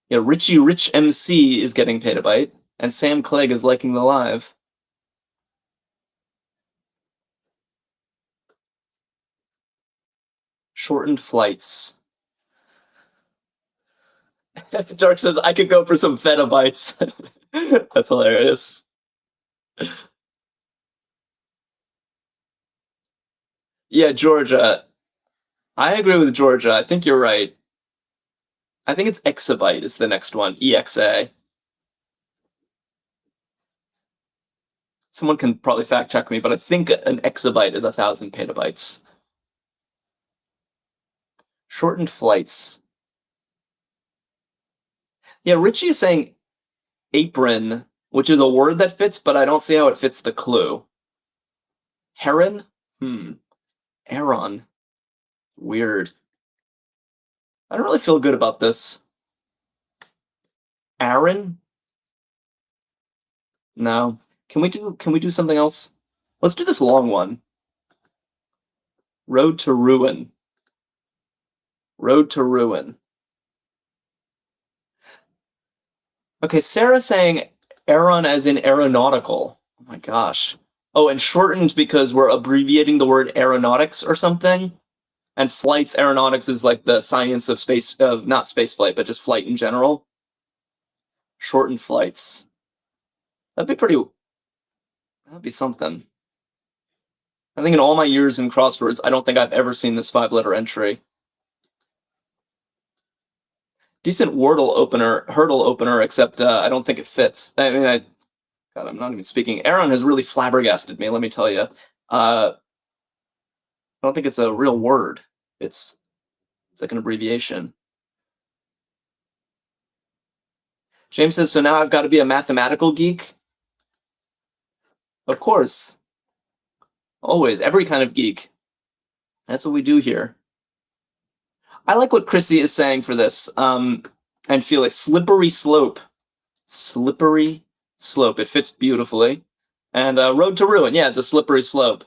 Yeah, Richie Rich MC is getting petabyte, and Sam Clegg is liking the live. Shortened flights. Dark says, I could go for some fetabytes. That's hilarious. Yeah, Georgia. I agree with Georgia. I think you're right. I think it's exabyte is the next one. EXA. Someone can probably fact check me, but I think an exabyte is 1,000 petabytes. Shortened flights. Yeah, Richie is saying apron, which is a word that fits, but I don't see how it fits the clue. Heron? Aaron. Weird. I don't really feel good about this. Aaron? No. Can we do something else? Let's do this long one. Road to ruin. Road to ruin. Okay, Sarah's saying Aaron as in aeronautical. Oh my gosh. Oh, and shortened because we're abbreviating the word aeronautics or something. And flights, aeronautics is like the science of space, not space flight, but just flight in general. Shortened flights. That'd be something. I think in all my years in crosswords, I don't think I've ever seen this 5-letter entry. Decent hurdle opener, except I don't think it fits. I mean, God, I'm not even speaking. Aaron has really flabbergasted me, let me tell you. I don't think it's a real word. It's like an abbreviation. James says, so now I've got to be a mathematical geek? Of course. Always, every kind of geek. That's what we do here. I like what Chrissy is saying for this, and Felix. Slippery slope. Slippery slope. It fits beautifully. And road to ruin. Yeah, it's a slippery slope.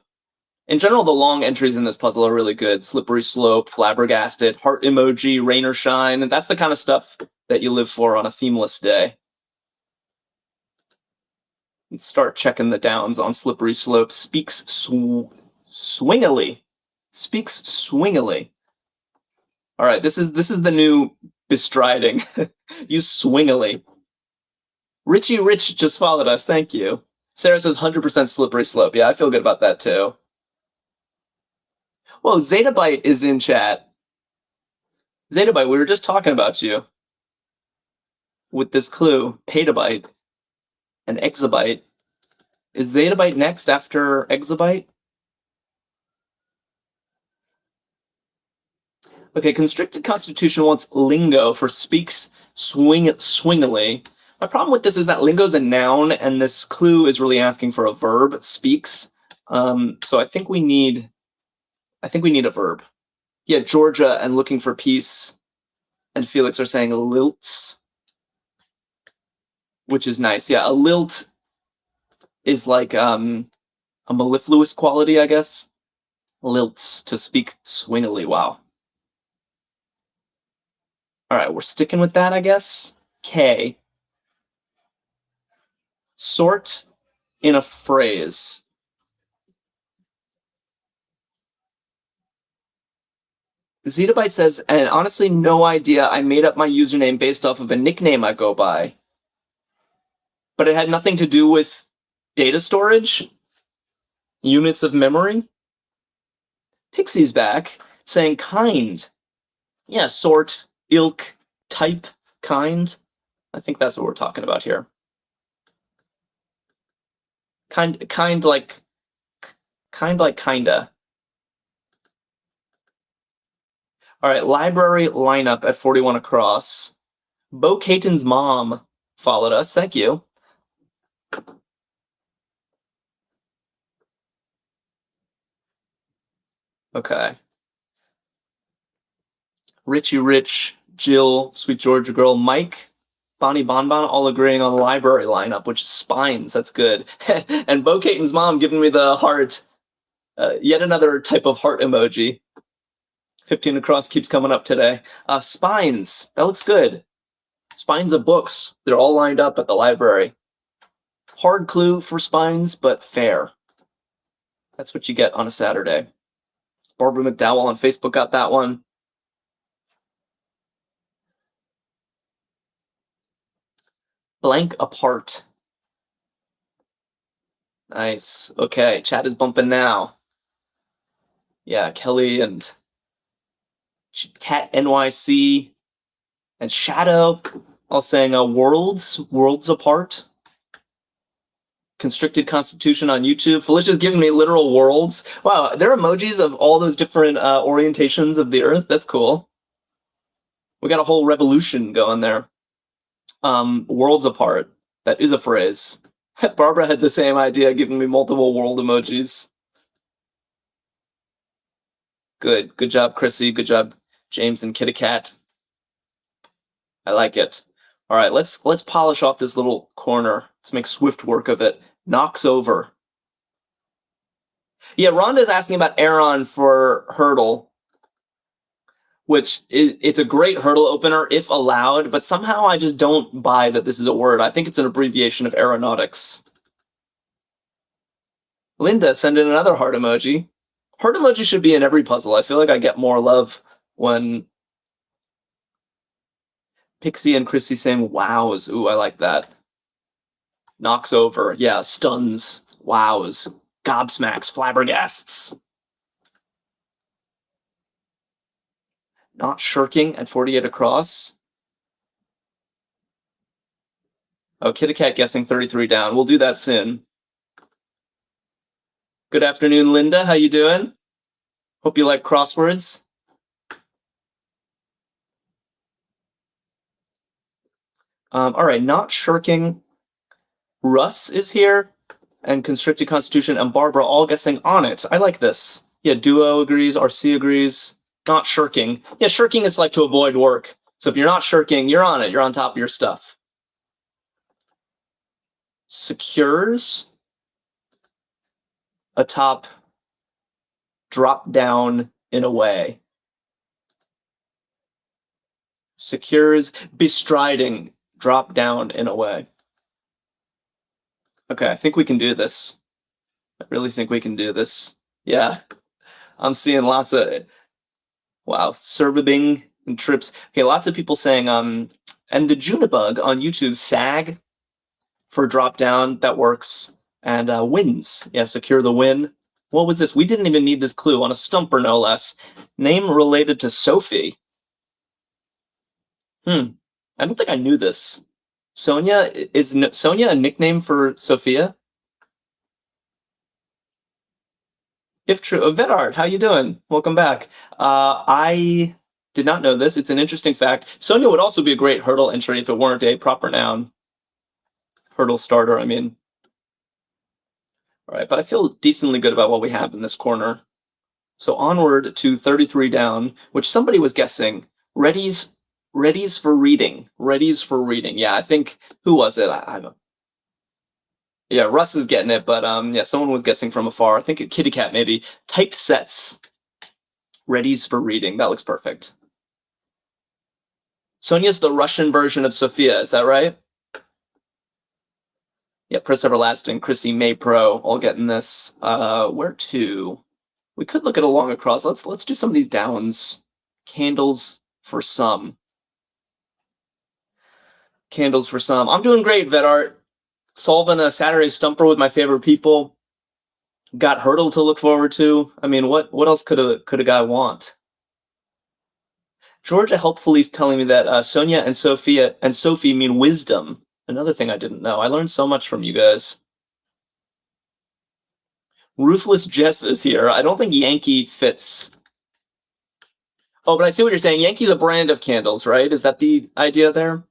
In general, the long entries in this puzzle are really good. Slippery slope, flabbergasted, heart emoji, rain or shine. And that's the kind of stuff that you live for on a themeless day. And start checking the downs on slippery slope. Speaks swingily. Speaks swingily. All right, this is the new bestriding. Use swingily. Richie Rich just followed us. Thank you. Sarah says 100% slippery slope. Yeah, I feel good about that too. Whoa, Zetabyte is in chat. Zetabyte, we were just talking about you with this clue, petabyte and exabyte. Is Zetabyte next after exabyte? Okay, Constricted Constitution wants lingo for speaks swingily. My problem with this is that lingo's a noun, and this clue is really asking for a verb, speaks. So I think we need a verb. Yeah, Georgia and looking for peace, and Felix are saying lilts, which is nice. Yeah, a lilt is like a mellifluous quality, I guess. Lilts, to speak swingily. Wow. All right, we're sticking with that, I guess. K. Sort in a phrase. Zetabyte says, and honestly, no idea. I made up my username based off of a nickname I go by. But it had nothing to do with data storage, units of memory. Pixie's back, saying kind. Yeah, sort, ilk, type, kind. I think that's what we're talking about here. Kind like kinda. All right, library lineup at 41 across. Bo Caton's mom followed us. Thank you. Okay. Richie Rich, Jill, Sweet Georgia Girl, Mike, Bonnie Bonbon all agreeing on the library lineup, which is spines. That's good. And Bo Caton's mom giving me the heart. Yet another type of heart emoji. 15 across keeps coming up today. Spines. That looks good. Spines of books. They're all lined up at the library. Hard clue for spines, but fair. That's what you get on a Saturday. Barbara McDowell on Facebook got that one. Blank apart. Nice. Okay, chat is bumping now. Yeah, Kelly and Cat NYC and Shadow all saying worlds apart. Constricted Constitution on YouTube. Felicia's giving me literal worlds. Wow, there are emojis of all those different orientations of the Earth. That's cool. We got a whole revolution going there. Worlds apart. That is a phrase. Barbara had the same idea, giving me multiple world emojis. Good job, Chrissy. Good job, James and Kitty Cat. I like it. All right, let's polish off this little corner. Let's make swift work of it. Knocks over. Yeah, Rhonda's asking about Aeron for hurdle, which it's a great hurdle opener if allowed, but somehow I just don't buy that this is a word. I think it's an abbreviation of aeronautics. Linda sent in another heart emoji. Heart emoji should be in every puzzle. I feel like I get more love when Pixie and Chrissy saying wows. Ooh, I like that. Knocks over. Yeah, stuns. Wows. Gobsmacks. Flabbergasts. Not shirking at 48 across. Oh, Kitty Cat guessing 33 down. We'll do that soon. Good afternoon, Linda. How you doing? Hope you like crosswords. All right, not shirking. Russ is here, and Constricted Constitution and Barbara all guessing on it. I like this. Yeah, Duo agrees, RC agrees. Not shirking. Yeah, shirking is like to avoid work. So if you're not shirking, you're on it. You're on top of your stuff. Secures. Atop. Drop down in a way. Secures. Bestriding. Drop down in a way. Okay, I think we can do this. I really think we can do this. Yeah. I'm seeing lots of, wow, Serbing and trips. Okay, lots of people saying, and the Junibug on YouTube, SAG for drop down, that works. And wins. Yeah, secure the win. What was this? We didn't even need this clue. On a stumper, no less. Name related to Sophie. I don't think I knew this. Sonia, is Sonia a nickname for Sophia? If true, Vedart, how you doing? Welcome back. I did not know this. It's an interesting fact. Sonia would also be a great hurdle entry if it weren't a proper noun. Hurdle starter, I mean. All right, but I feel decently good about what we have in this corner. So onward to 33 down, which somebody was guessing. Ready's for reading. Ready's for reading. Yeah, I think, who was it? Yeah, Russ is getting it, but yeah, someone was guessing from afar. I think a kitty cat maybe. Typed sets. Ready's for reading. That looks perfect. Sonia's the Russian version of Sophia, is that right? Yeah, Chris Everlasting, Chrissy May Pro, all getting this. Where to? We could look at a long across. Let's do some of these downs. Candles for some. Candles for some. I'm doing great, Vedart. Solving a Saturday stumper with my favorite people. Got hurdle to look forward to. I mean, what else could a guy want? Georgia helpfully is telling me that Sonia and Sophie mean wisdom. Another thing I didn't know. I learned so much from you guys. Ruthless Jess is here. I don't think Yankee fits. Oh, but I see what you're saying. Yankee's a brand of candles, right? Is that the idea there?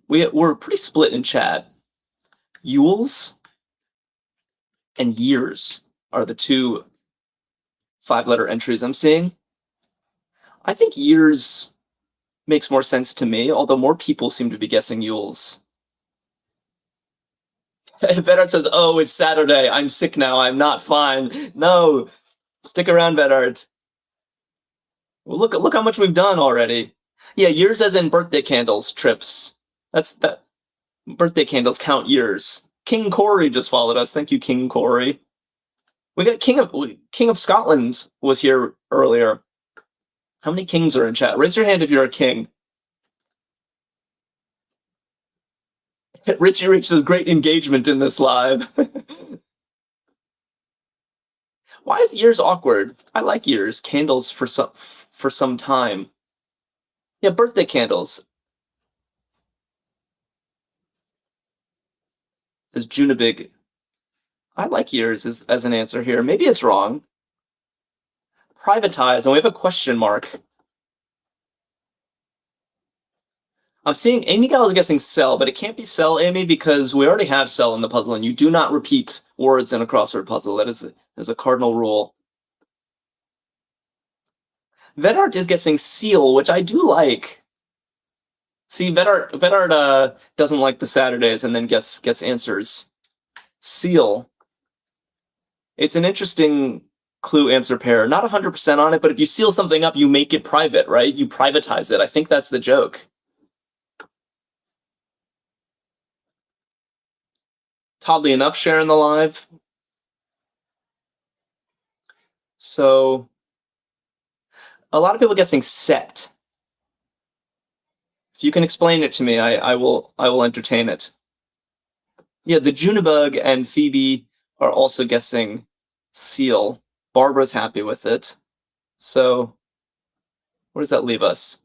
We're pretty split in chat. Yules and years are the two 5-letter entries I'm seeing. I think years makes more sense to me, although more people seem to be guessing Yules. Vedard says, oh, it's Saturday. I'm sick now. I'm not fine. No, stick around, Vedard. Well, look how much we've done already. Yeah, years as in birthday candles, trips. That's that. Birthday candles count years. King Corey just followed us. Thank you, King Corey. We got King of Scotland was here earlier. How many kings are in chat? Raise your hand if you're a king. Richie Rich says great engagement in this live. Why is years awkward? I like years. Candles for some time. Yeah, birthday candles. Is Junibig. I like years as an answer here. Maybe it's wrong. Privatize, and we have a question mark. I'm seeing Amy Gal is guessing sell, but it can't be sell, Amy, because we already have sell in the puzzle, and you do not repeat words in a crossword puzzle. That is a cardinal rule. Vedart is guessing seal, which I do like. See, Vedart doesn't like the Saturdays and then gets answers. Seal. It's an interesting clue answer pair. Not 100% on it, but if you seal something up, you make it private, right? You privatize it. I think that's the joke. Oddly enough, sharing the live. So, a lot of people guessing set. If you can explain it to me, I will entertain it. Yeah, the Junibug and Phoebe are also guessing seal. Barbara's happy with it. So, where does that leave us?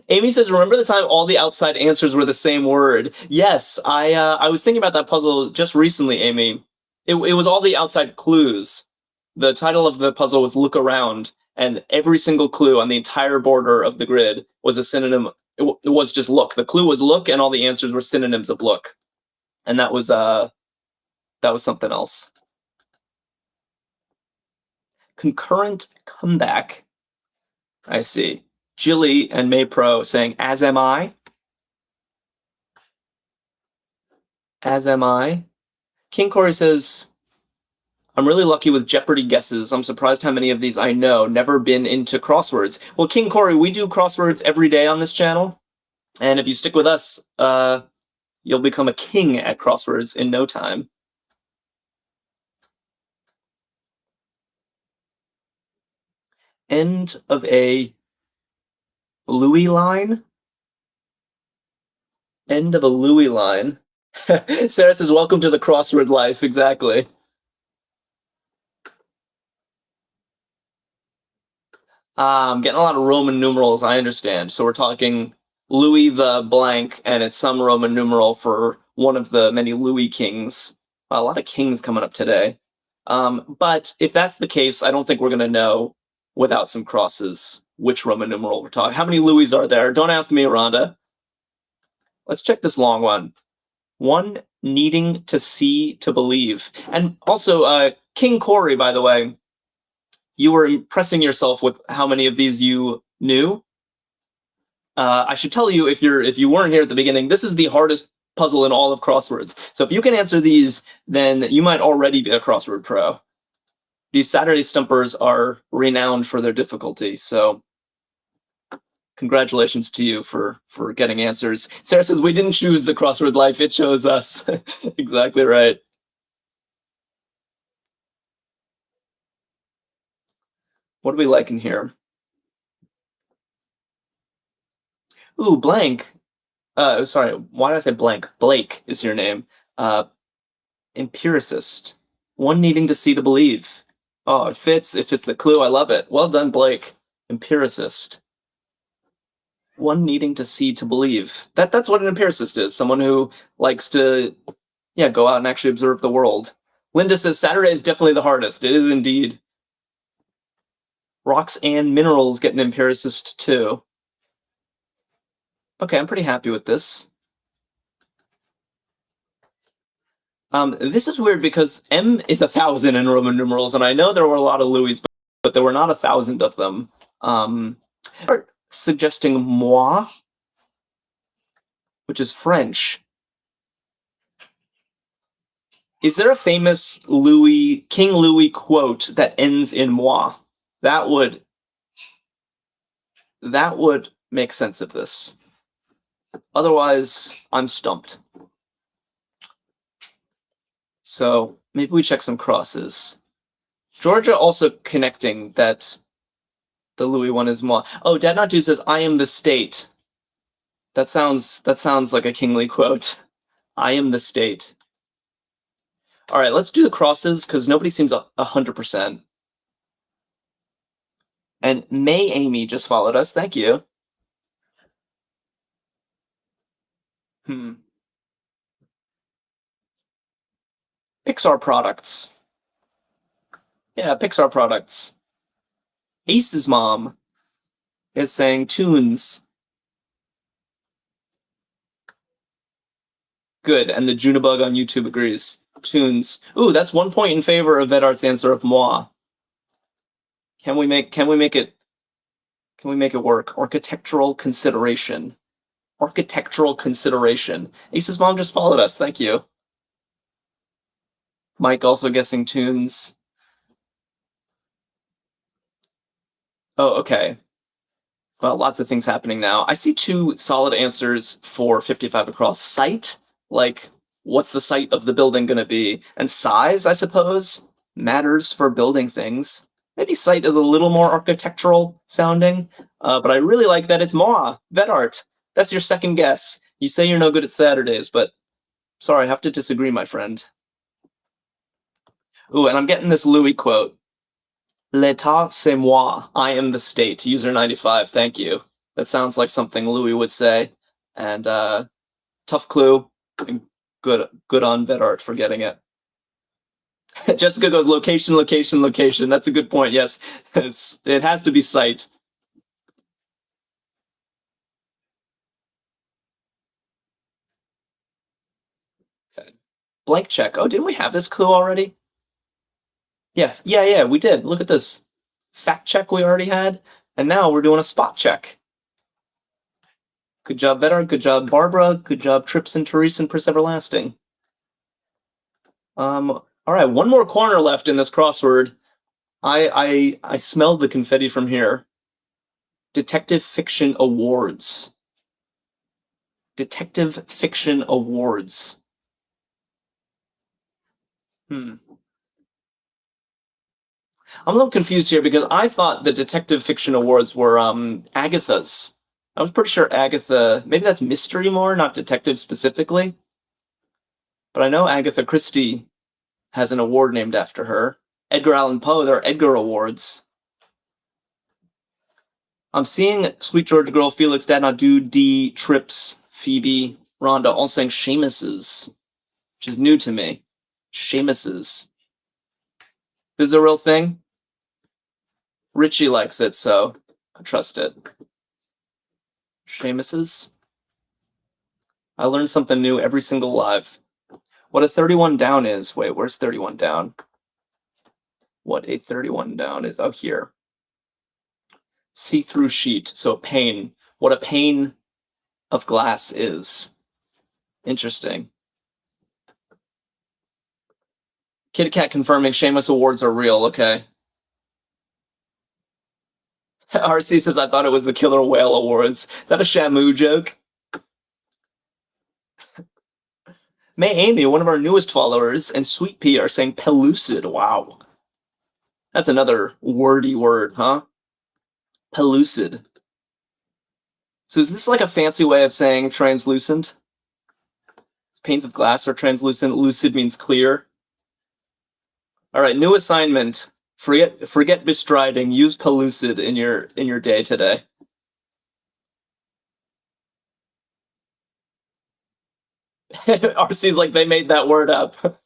Amy says, remember the time all the outside answers were the same word? Yes, I was thinking about that puzzle just recently, Amy. It was all the outside clues. The title of the puzzle was Look Around, and every single clue on the entire border of the grid was a synonym. It was just look. The clue was look, and all the answers were synonyms of look. And that was something else. Concurrent comeback. I see. Jilly and May Pro saying, as am I. As am I. King Corey says, I'm really lucky with Jeopardy guesses. I'm surprised how many of these I know. Never been into crosswords. Well, King Corey, we do crosswords every day on this channel. And if you stick with us, you'll become a king at crosswords in no time. End of a Louis line. End of a Louis line. Sarah says, welcome to the crossword life. Exactly. I'm getting a lot of Roman numerals, I understand. So we're talking Louis the blank, and it's some Roman numeral for one of the many Louis kings. A lot of kings coming up today. But if that's the case, I don't think we're going to know without some crosses which Roman numeral we're talking. How many Louis are there? Don't ask me, Rhonda. Let's check this long one. One needing to see to believe. And also, King Corey, by the way, you were impressing yourself with how many of these you knew. I should tell you, if you weren't here at the beginning, this is the hardest puzzle in all of crosswords. So if you can answer these, then you might already be a crossword pro. These Saturday Stumpers are renowned for their difficulty, so congratulations to you for getting answers. Sarah says, we didn't choose the crossword life, it chose us. Exactly right. What do we like in here? Ooh, blank. Sorry, why did I say blank? Blake is your name. Empiricist. One needing to see to believe. Oh, it fits. It fits the clue. I love it. Well done, Blake. Empiricist. One needing to see to believe. That's what an empiricist is. Someone who likes to, yeah, go out and actually observe the world. Linda says Saturday is definitely the hardest. It is indeed. Rocks and minerals get an empiricist too. Okay, I'm pretty happy with this. This is weird because M is 1,000 in Roman numerals, and I know there were a lot of Louis, but there were not 1,000 of them. Suggesting moi, which is French. Is there a famous King Louis quote that ends in moi? That would make sense of this. Otherwise, I'm stumped. So maybe we check some crosses. Georgia also connecting that the Louis one is moi. Oh, Dad Not Do says, I am the state. That sounds like a kingly quote. I am the state. All right, let's do the crosses because nobody seems 100%. And May Amy just followed us. Thank you. Pixar products. Yeah, Pixar products. Ace's mom is saying tunes. Good, and the Junibug on YouTube agrees. Tunes. Ooh, that's 1 point in favor of Vedart's answer of moi. Can we make it work? Architectural consideration. Architectural consideration. Ace's mom just followed us. Thank you. Mike also guessing tunes. Oh, okay. Well, lots of things happening now. I see 2 solid answers for 55 across. Site, like what's the site of the building going to be? And size, I suppose, matters for building things. Maybe site is a little more architectural sounding, but I really like that it's moi, Vedart. That's your second guess. You say you're no good at Saturdays, but sorry, I have to disagree, my friend. Ooh, and I'm getting this Louis quote. L'état, c'est moi. I am the state. User 95, thank you. That sounds like something Louis would say. And tough clue. Good on Vedart for getting it. Jessica goes location, location, location. That's a good point. Yes, it has to be site. Okay. Blank check. Oh, didn't we have this clue already? Yeah, we did. Look at this. Fact check we already had, and now we're doing a spot check. Good job, Vedar. Good job, Barbara. Good job, Trips and Therese and Pris Everlasting. All right, one more corner left in this crossword. I smell the confetti from here. Detective Fiction Awards. Detective Fiction Awards. I'm a little confused here because I thought the Detective Fiction Awards were Agatha's. I was pretty sure Agatha, maybe that's mystery more, not detective specifically. But I know Agatha Christie has an award named after her. Edgar Allan Poe, there are Edgar Awards. I'm seeing Sweet Georgia Girl, Felix, Dad Not Dude, D, Trips, Phoebe, Rhonda all saying Seamus's, which is new to me. Seamus's. This is a real thing? Richie likes it, so I trust it. Seamus's. I learn something new every single live. What a 31 down is. Wait, where's 31 down? What a 31 down is. Oh, here. See-through sheet. So a pane. What a pane of glass is. Interesting. Kitty Cat confirming Seamus awards are real. Okay. RC says, I thought it was the Killer Whale Awards. Is that a Shamu joke? May Amy, one of our newest followers, and Sweet Pea are saying pellucid. Wow. That's another wordy word, huh? Pellucid. So is this like a fancy way of saying translucent? Panes of glass are translucent. Lucid means clear. All right, new assignment. Forget bestriding. Use pellucid in your day today. RC's like they made that word up.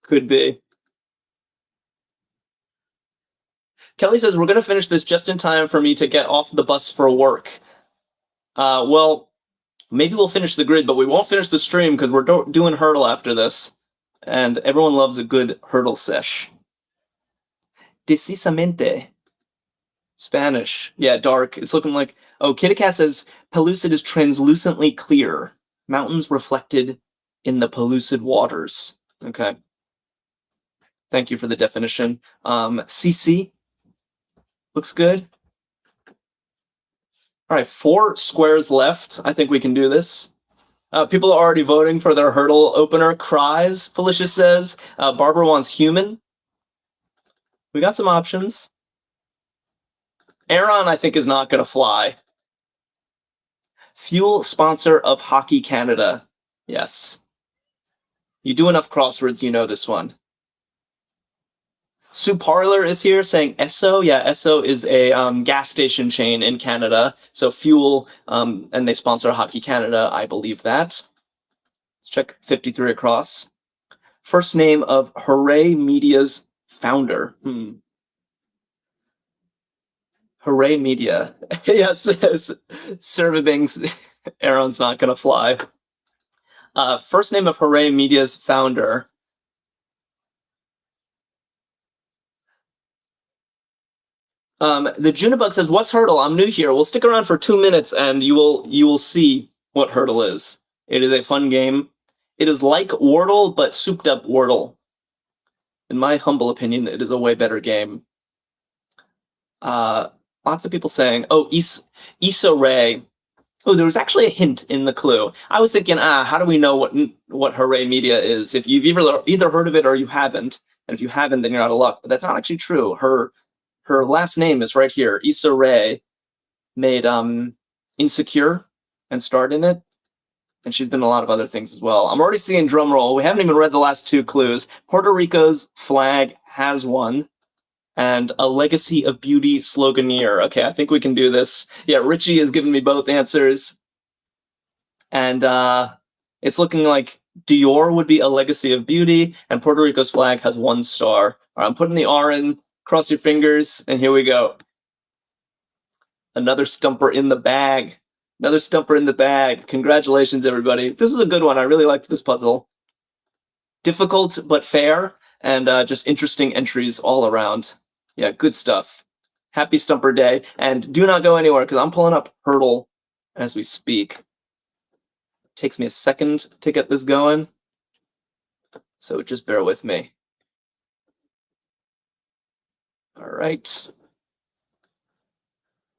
Could be. Kelly says we're gonna finish this just in time for me to get off the bus for work. Well, maybe we'll finish the grid, but we won't finish the stream because we're doing hurdle after this, and everyone loves a good hurdle sesh. Decisamente. Spanish. Yeah, dark. It's looking like... Oh, Kitty Cat says, pellucid is translucently clear. Mountains reflected in the pellucid waters. Okay. Thank you for the definition. CC. Looks good. All right, 4 squares left. I think we can do this. People are already voting for their hurdle opener. Cries, Felicia says. Barbara wants human. We got some options. Aaron, I think, is not going to fly. Fuel sponsor of Hockey Canada. Yes. You do enough crosswords, you know this one. Sue Parlor is here saying Esso. Yeah, Esso is a gas station chain in Canada. So fuel, and they sponsor Hockey Canada. I believe that. Let's check 53 across. First name of Hooray Media's founder. Hooray Media. Yes, Servibings. Aaron's not going to fly. First name of Hooray Media's founder. The Junibug says, what's hurdle? I'm new here. We'll stick around for 2 minutes and you will see what hurdle is. It is a fun game. It is like Wordle, but souped up Wordle. In my humble opinion, it is a way better game. Lots of people saying, oh, Issa Rae. Oh, there was actually a hint in the clue. I was thinking, how do we know what Hooray Media is? If you've either heard of it or you haven't, and if you haven't, then you're out of luck. But that's not actually true. Her last name is right here. Issa Rae made Insecure and starred in it. And she's been in a lot of other things as well. I'm already seeing drumroll. We haven't even read the last 2 clues. Puerto Rico's flag has one. And a Legacy of Beauty sloganeer. Okay, I think we can do this. Yeah, Richie has given me both answers. And it's looking like Dior would be a Legacy of Beauty, and Puerto Rico's flag has 1 star. All right, I'm putting the R in. Cross your fingers, and here we go. Another stumper in the bag. Another stumper in the bag. Congratulations, everybody. This was a good one. I really liked this puzzle. Difficult, but fair, and just interesting entries all around. Yeah, good stuff. Happy Stumper Day, and do not go anywhere, because I'm pulling up Hurdle as we speak. Takes me a second to get this going, so just bear with me. All right.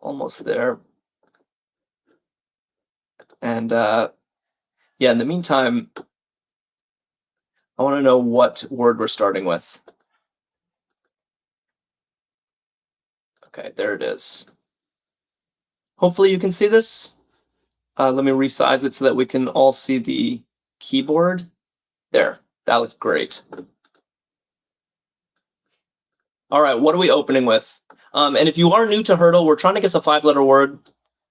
Almost there. And yeah, in the meantime, I want to know what word we're starting with. Okay, there it is. Hopefully you can see this. Let me resize it so that we can all see the keyboard. There, that looks great. All right, what are we opening with? And if you are new to Hurdle, we're trying to guess a 5-letter word.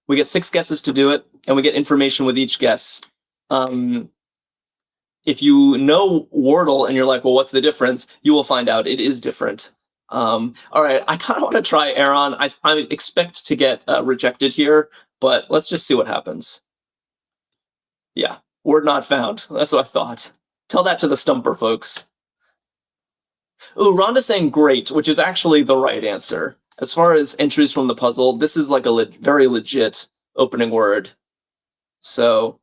We get 6 guesses to do it, and we get information with each guess. If you know Wordle and you're like, well, what's the difference? You will find out it is different. All right, I kind of want to try Aaron. I expect to get rejected here, but let's just see what happens. Yeah, word not found. That's what I thought. Tell that to the stumper, folks. Ooh, Rhonda's saying great, which is actually the right answer. As far as entries from the puzzle, this is like a very legit opening word. So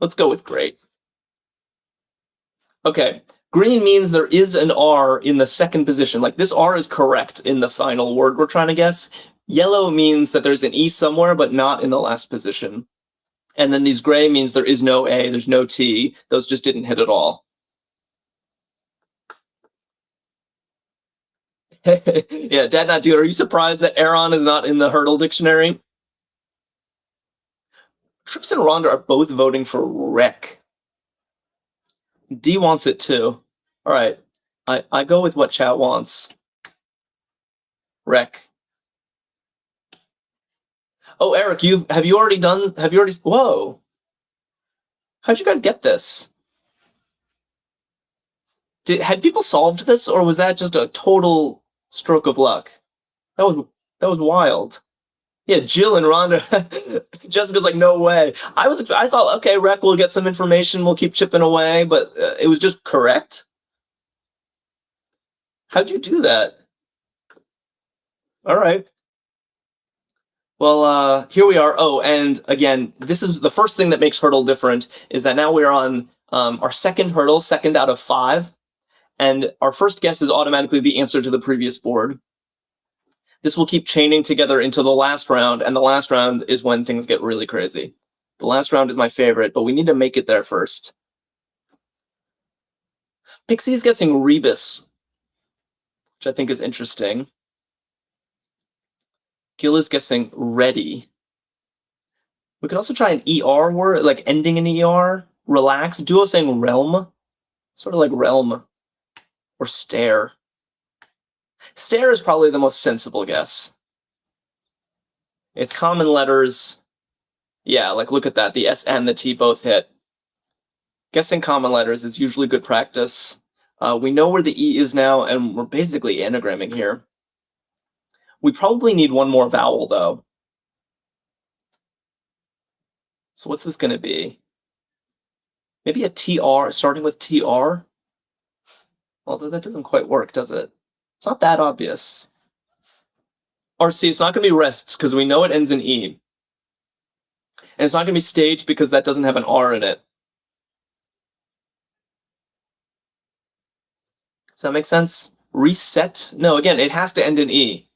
let's go with great. Okay, green means there is an R in the second position. Like this R is correct in the final word we're trying to guess. Yellow means that there's an E somewhere, but not in the last position. And then these gray means there is no A, there's no T. Those just didn't hit at all. Yeah, Dad Not Dude, are you surprised that Aaron is not in the Hurdle dictionary? Trips and Rhonda are both voting for Rec. D wants it too. All right, I go with what chat wants. Rec. Oh, Eric, have you already? Whoa. How'd you guys get this? Had people solved this, or was that just a total stroke of luck? That was wild. Yeah, Jill and Rhonda. Jessica's like, no way. I thought, okay, Rec will get some information. We'll keep chipping away, but it was just correct. How'd you do that? All right. Well, here we are. Oh, and again, this is the first thing that makes Hurdle different, is that now we're on our second hurdle, second out of 5. And our first guess is automatically the answer to the previous board. This will keep chaining together into the last round, and the last round is when things get really crazy. The last round is my favorite, but we need to make it there first. Pixie's guessing rebus, which I think is interesting. Gil is guessing ready. We could also try an ER word, like ending in ER. Relax. Duo saying realm. Sort of like realm. Or stare. Stare is probably the most sensible guess. It's common letters. Yeah, like look at that. The S and the T both hit. Guessing common letters is usually good practice. We know where the E is now, and we're basically anagramming here. We probably need one more vowel, though. So what's this going to be? Maybe a TR, starting with TR? Although that doesn't quite work, does it? It's not that obvious. Or see, it's not going to be rests, because we know it ends in E. And it's not going to be staged, because that doesn't have an R in it. Does that make sense? Reset? No, again, it has to end in E.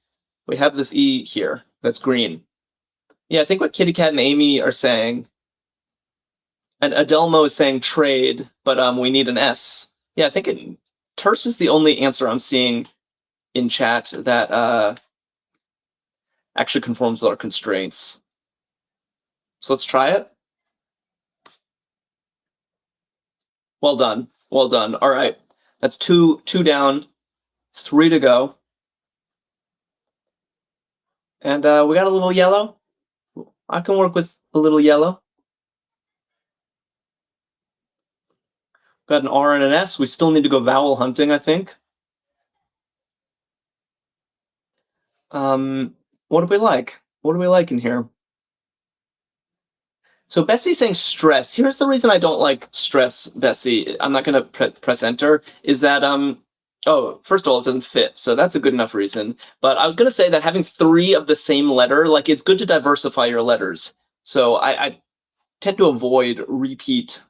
We have this E here that's green. Yeah, I think what Kitty Cat and Amy are saying, and Adelmo is saying trade, but we need an S. Yeah, I think terse is the only answer I'm seeing in chat that actually conforms with our constraints. So let's try it. Well done. Well done. All right. That's two down, 3 to go. And we got a little yellow. I can work with a little yellow. Got an R and an S. We still need to go vowel hunting, I think. What do we like? What do we like in here? So Bessie's saying stress. Here's the reason I don't like stress, Bessie. I'm not going to press enter. Is that, oh, first of all, it doesn't fit. So that's a good enough reason. But I was going to say that having 3 of the same letter, like it's good to diversify your letters. So I tend to avoid repeat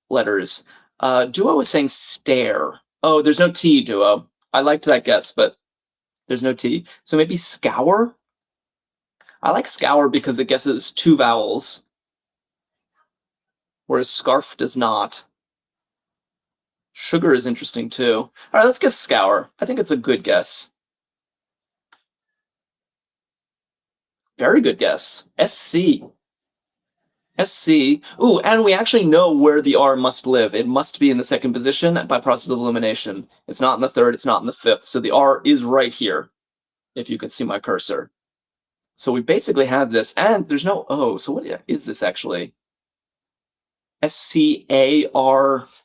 letters. Duo is saying stare. Oh, there's no T, Duo. I liked that guess, but there's no T. So maybe scour? I like scour because it guesses 2 vowels, whereas scarf does not. Sugar is interesting too. All right, let's guess scour. I think it's a good guess. Very good guess. SC. SC. Ooh, and we actually know where the R must live. It must be in the second position by process of elimination. It's not in the third, it's not in the fifth. So the R is right here, if you can see my cursor. So we basically have this, and there's no O. So what is this actually? SCARF.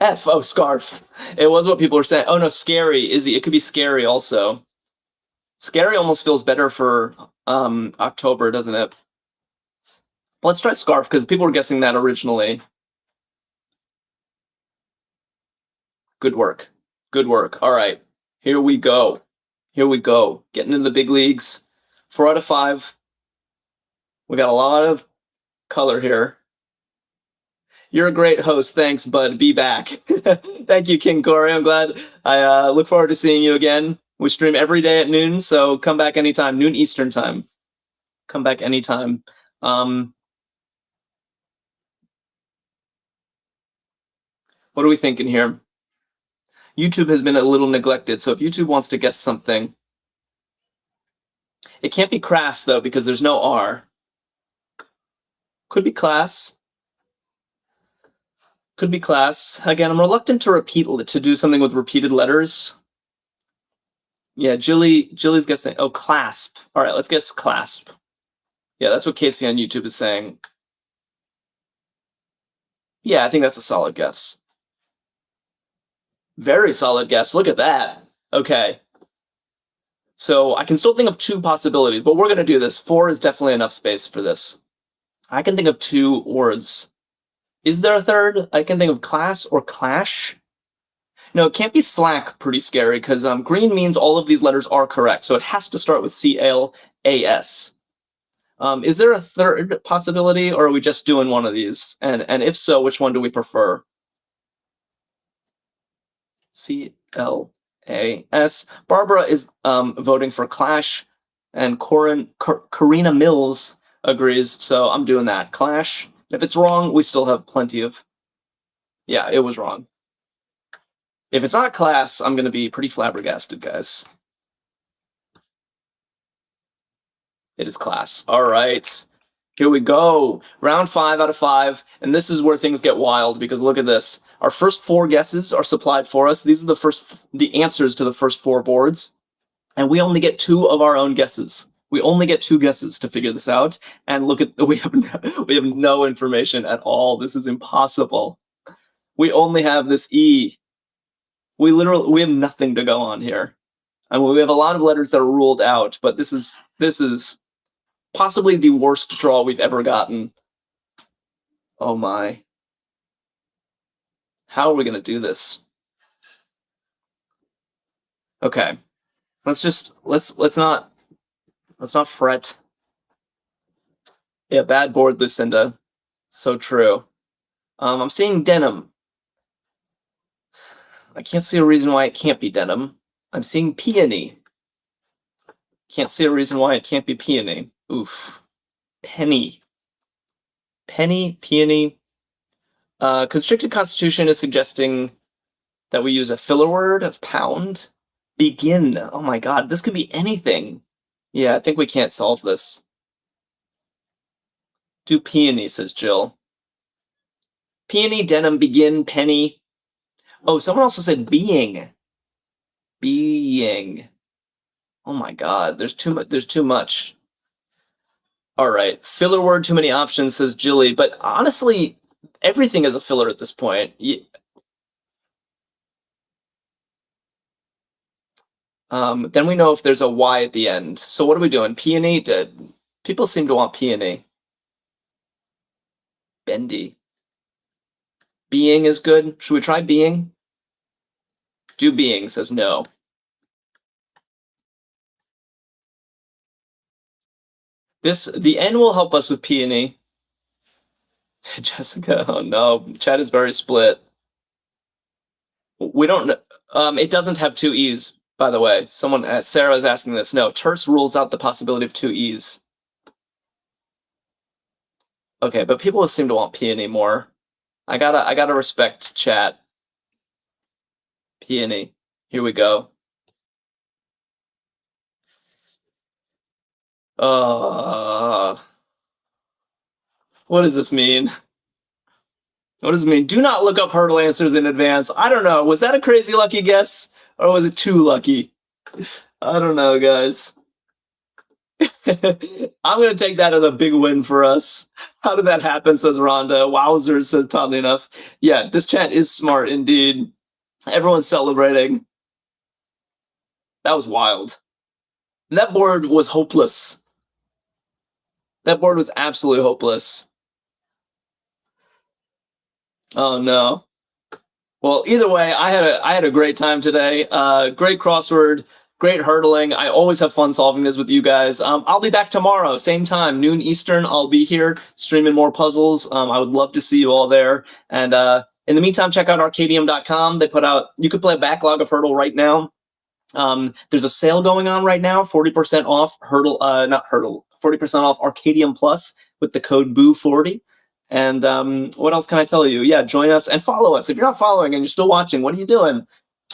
Oh, scarf. It was what people were saying. Oh no, scary. Izzy. It could be scary also. Scary almost feels better for October, doesn't it? Let's try scarf because people were guessing that originally. Good work. Good work. All right. Here we go. Here we go. Getting into the big leagues. 4 out of 5. We got a lot of color here. You're a great host. Thanks, bud. Be back. Thank you, King Corey. I'm glad. I look forward to seeing you again. We stream every day at noon, so come back anytime. Noon Eastern time. Come back anytime. What are we thinking here? YouTube has been a little neglected, so if YouTube wants to guess something, it can't be crass though because there's no R. Could be class. Could be class. Again, I'm reluctant to do something with repeated letters. Yeah, Jilly's guessing. Oh, clasp. All right, let's guess clasp. Yeah, that's what Casey on YouTube is saying. Yeah, I think that's a solid guess. Very solid guess. Look at that. Okay. So I can still think of 2 possibilities, but we're going to do this. 4 is definitely enough space for this. I can think of 2 words. Is there a third? I can think of class or clash. No, it can't be slack. Pretty scary because green means all of these letters are correct. So it has to start with CLAS. Is there a third possibility, or are we just doing one of these? And if so, which one do we prefer? CLAS. Barbara is voting for clash, and Karina Mills agrees. So I'm doing that. Clash. If it's wrong, we still have plenty of. Yeah, it was wrong. If it's not class, I'm going to be pretty flabbergasted, guys. It is class. All right. Here we go. Round 5 out of 5. And this is where things get wild because look at this. Our first 4 guesses are supplied for us. These are the answers to the first 4 boards. And we only get 2 of our own guesses. We only get 2 guesses to figure this out. And look at we have no information at all. This is impossible. We only have this E. We have nothing to go on here. I mean, we have a lot of letters that are ruled out, but this is possibly the worst draw we've ever gotten. Oh my. How are we going to do this? Okay. Let's not fret. Yeah, bad board, Lucinda. So true. I'm seeing denim. I can't see a reason why it can't be denim. I'm seeing peony. Can't see a reason why it can't be peony. Oof. Penny. Penny, peony. Constricted Constitution is suggesting that we use a filler word of pound. Begin. Oh my god, this could be anything. Yeah, I think we can't solve this. Do peony, says Jill. Peony, denim, begin, penny. Oh, someone also said being. Being. Oh my god, there's too much. All right, filler word, too many options, says Jilly. But honestly, everything is a filler at this point. Then we know if there's a Y at the end. So what are we doing? Peony? People seem to want peony. Bendy. Being is good. Should we try being? Do being, says no. The N will help us with peony. Jessica, oh no, chat is very split. We don't. It doesn't have 2 E's, by the way. Sarah is asking this. No, terse rules out the possibility of 2 E's. Okay, but people seem to want peony more. I gotta respect chat. Peony. Here we go. What does this mean? What does it mean? Do not look up hurdle answers in advance. I don't know. Was that a crazy lucky guess? Or was it too lucky? I don't know, guys. I'm going to take that as a big win for us. How did that happen, says Rhonda. Wowzers, said Toddly Enough. Yeah, this chat is smart indeed. Everyone's celebrating. That was wild. And that board was hopeless. That board was absolutely hopeless. Oh no. Well, either way, I had a great time today. Great crossword, great hurdling. I always have fun solving this with you guys. I'll be back tomorrow, same time, noon Eastern. I'll be here streaming more puzzles. I would love to see you all there. And in the meantime, check out Arkadium.com. They put out, you could play a backlog of Hurdle right now. There's a sale going on right now, 40% off Hurdle, not Hurdle, 40% off Arkadium Plus with the code BOO40. And what else can I tell you? Yeah, join us and follow us. If you're not following and you're still watching, what are you doing?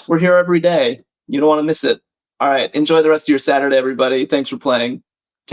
We're here every day. You don't want to miss it. All right, enjoy the rest of your Saturday, everybody. Thanks for playing.